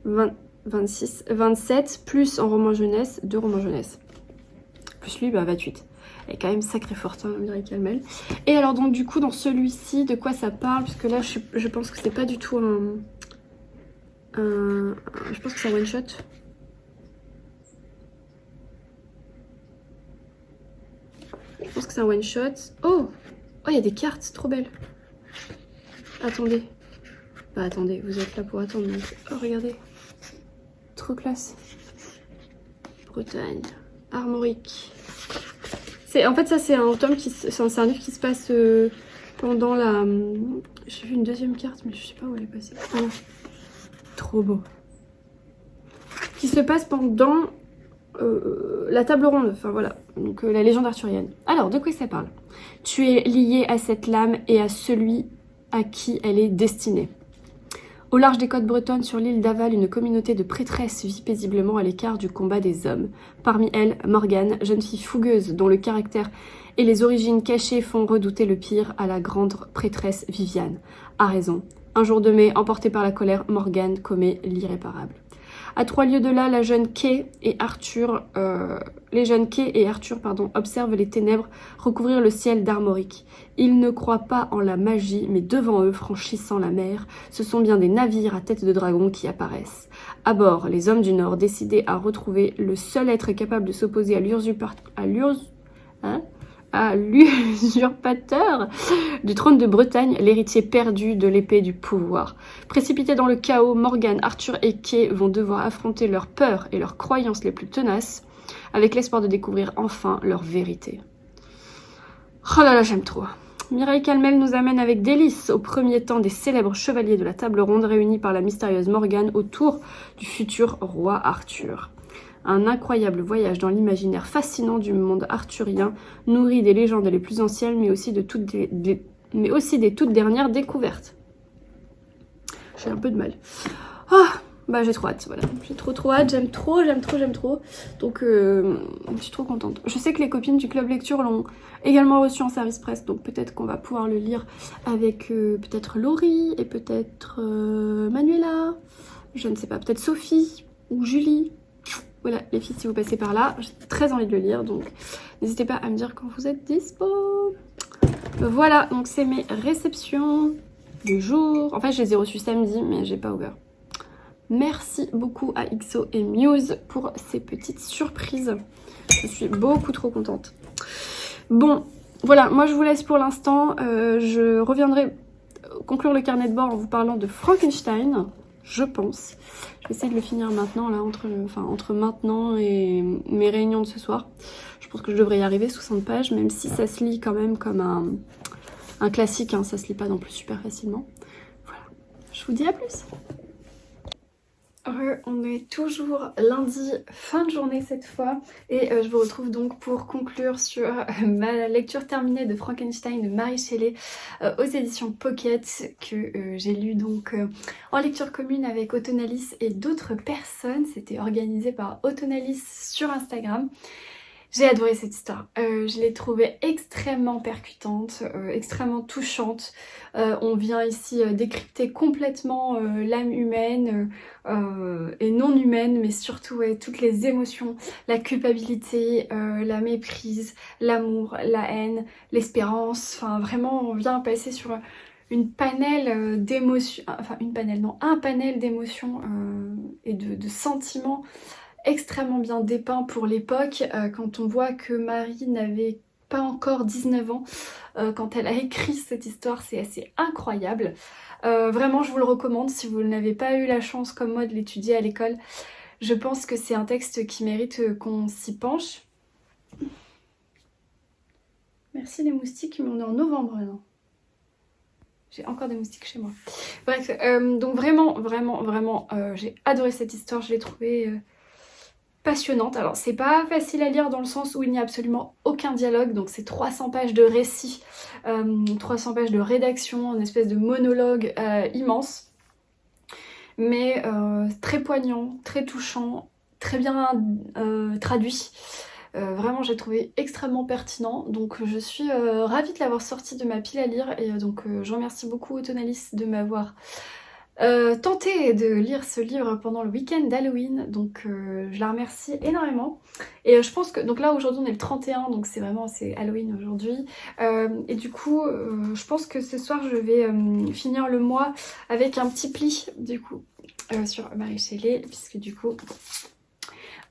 20, 26, 27, plus en roman jeunesse, 2 romans jeunesse. Plus lui, bah 28. Elle est quand même sacrée forte, hein, Mireille Calmel. Et alors donc du coup dans celui-ci, de quoi ça parle? Parce que là je pense que c'est pas du tout je pense que c'est un one shot. Je pense que c'est un one shot. Oh, il y a des cartes, c'est trop belle. Attendez. Bah attendez, vous êtes là pour attendre. Donc... Oh regardez. Trop classe. Bretagne, Armorique. En fait, ça, c'est un tome c'est un livre qui se passe pendant la. J'ai vu une deuxième carte, mais je sais pas où elle est passée. Oh, trop beau. Qui se passe pendant la table ronde, enfin voilà, donc la légende arthurienne. Alors, de quoi ça parle? Tu es lié à cette lame et à celui à qui elle est destinée. Au large des côtes bretonnes, sur l'île d'Aval, une communauté de prêtresses vit paisiblement à l'écart du combat des hommes. Parmi elles, Morgane, jeune fille fougueuse dont le caractère et les origines cachées font redouter le pire à la grande prêtresse Viviane. A raison. Un jour de mai, emportée par la colère, Morgane commet l'irréparable. À 3 lieues de là, les jeunes Kay et Arthur observent les ténèbres recouvrir le ciel d'Armorique. Ils ne croient pas en la magie, mais devant eux, franchissant la mer, ce sont bien des navires à tête de dragon qui apparaissent. À bord, les hommes du Nord, décidés à retrouver le seul être capable de s'opposer à l'usurpateur du trône de Bretagne, l'héritier perdu de l'épée du pouvoir. Précipités dans le chaos, Morgane, Arthur et Kay vont devoir affronter leurs peurs et leurs croyances les plus tenaces, avec l'espoir de découvrir enfin leur vérité. Oh là là, j'aime trop. Mireille Calmel nous amène avec délice au premier temps des célèbres chevaliers de la table ronde réunis par la mystérieuse Morgane autour du futur roi Arthur. Un incroyable voyage dans l'imaginaire fascinant du monde arthurien, nourri des légendes les plus anciennes, mais aussi des toutes dernières découvertes. J'ai un peu de mal. Bah j'ai trop hâte, voilà. J'ai trop hâte, j'aime trop. Donc je suis trop contente. Je sais que les copines du club lecture l'ont également reçu en service presse, donc peut-être qu'on va pouvoir le lire avec peut-être Laurie et peut-être Manuela, je ne sais pas, peut-être Sophie ou Julie. Voilà, les filles, si vous passez par là, j'ai très envie de le lire, donc n'hésitez pas à me dire quand vous êtes dispo. Voilà, donc c'est mes réceptions du jour. En fait, je les ai reçues samedi, mais j'ai pas ouvert. Merci beaucoup à XO et Muse pour ces petites surprises. Je suis beaucoup trop contente. Bon, voilà, moi je vous laisse pour l'instant. Je reviendrai conclure le carnet de bord en vous parlant de Frankenstein, je pense. Je vais essayer de le finir maintenant, là, entre maintenant et mes réunions de ce soir. Je pense que je devrais y arriver, 60 pages, même si ça se lit quand même comme un classique, hein, ça se lit pas non plus super facilement. Voilà, je vous dis à plus. On est toujours lundi, fin de journée cette fois, et je vous retrouve donc pour conclure sur ma lecture terminée de Frankenstein de Mary Shelley aux éditions Pocket, que j'ai lu donc en lecture commune avec Autonalis et d'autres personnes. C'était organisé par Autonalis sur Instagram. J'ai adoré cette histoire, je l'ai trouvée extrêmement percutante, extrêmement touchante. On vient ici décrypter complètement l'âme humaine et non humaine, mais surtout toutes les émotions, la culpabilité, la méprise, l'amour, la haine, l'espérance. Enfin vraiment, on vient passer sur un panel d'émotions et de sentiments extrêmement bien dépeint pour l'époque, quand on voit que Marie n'avait pas encore 19 ans quand elle a écrit cette histoire, c'est assez incroyable. Vraiment, je vous le recommande si vous n'avez pas eu la chance comme moi de l'étudier à l'école. Je pense que c'est un texte qui mérite qu'on s'y penche. Merci les moustiques, mais on est en novembre maintenant. J'ai encore des moustiques chez moi. Bref, donc vraiment, j'ai adoré cette histoire, je l'ai trouvée passionnante. Alors c'est pas facile à lire dans le sens où il n'y a absolument aucun dialogue, donc c'est 300 pages de récit, 300 pages de rédaction, une espèce de monologue immense, mais très poignant, très touchant, très bien traduit. Vraiment j'ai trouvé extrêmement pertinent, donc je suis ravie de l'avoir sorti de ma pile à lire, et donc je remercie beaucoup Autonalis de m'avoir tenté de lire ce livre pendant le week-end d'Halloween, donc je la remercie énormément. Et je pense que, donc là aujourd'hui on est le 31, donc c'est Halloween aujourd'hui, et du coup je pense que ce soir je vais finir le mois avec un petit pli du coup sur Mary Shelley, puisque du coup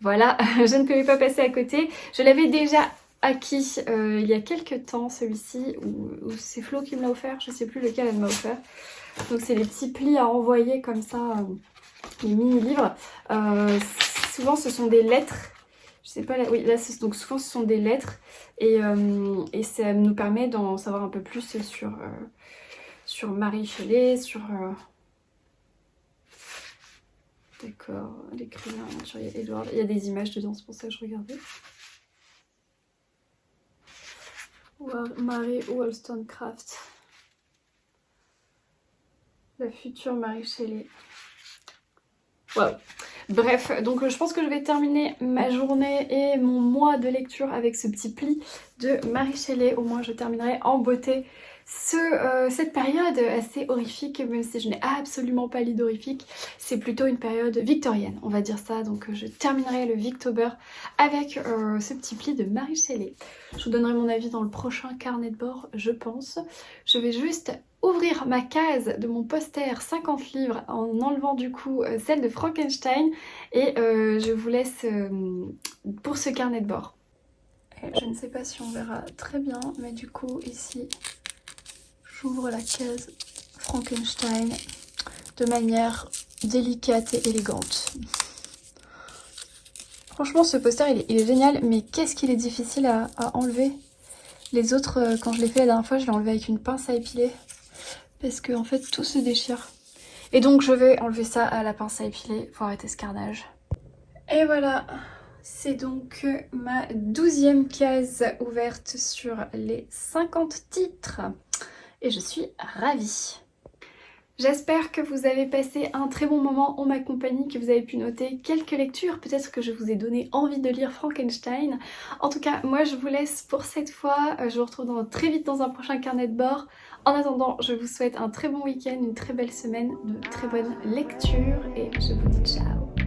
voilà, je ne pouvais pas passer à côté. Je l'avais déjà acquis il y a quelques temps, celui-ci, ou c'est Flo qui me l'a offert, je sais plus lequel elle m'a offert. Donc c'est les petits plis à envoyer comme ça, les mini-livres. Souvent ce sont des lettres Je sais pas, là, oui, là donc souvent ce sont des lettres et ça nous permet d'en savoir un peu plus sur Marie Shelley, sur... D'accord, l'écrivain aventurier Edward. Il y a des images dedans, c'est pour ça que je regardais. Mary Wollstonecraft. La future Marie Shelley. Wow. Bref, donc je pense que je vais terminer ma journée et mon mois de lecture avec ce petit pli de Marie Shelley. Au moins je terminerai en beauté cette période assez horrifique, même si je n'ai absolument pas lu d'horrifique. C'est plutôt une période victorienne, on va dire ça. Donc je terminerai le Victober avec ce petit pli de Marie Shelley. Je vous donnerai mon avis dans le prochain carnet de bord, je pense. Je vais juste ouvrir ma case de mon poster 50 livres en enlevant du coup celle de Frankenstein et je vous laisse pour ce carnet de bord. Et je ne sais pas si on verra très bien, mais du coup ici j'ouvre la case Frankenstein de manière délicate et élégante. Franchement ce poster il est génial, mais qu'est-ce qu'il est difficile à enlever. Les autres, quand je l'ai fait la dernière fois, je l'ai enlevé avec une pince à épiler. Parce que en fait tout se déchire. Et donc je vais enlever ça à la pince à épiler pour arrêter ce carnage. Et voilà, c'est donc ma 12e case ouverte sur les 50 titres. Et je suis ravie. J'espère que vous avez passé un très bon moment en ma compagnie, que vous avez pu noter quelques lectures. Peut-être que je vous ai donné envie de lire Frankenstein. En tout cas, moi je vous laisse pour cette fois. Je vous retrouve très vite dans un prochain carnet de bord. En attendant, je vous souhaite un très bon week-end, une très belle semaine, de très bonnes lectures et je vous dis ciao.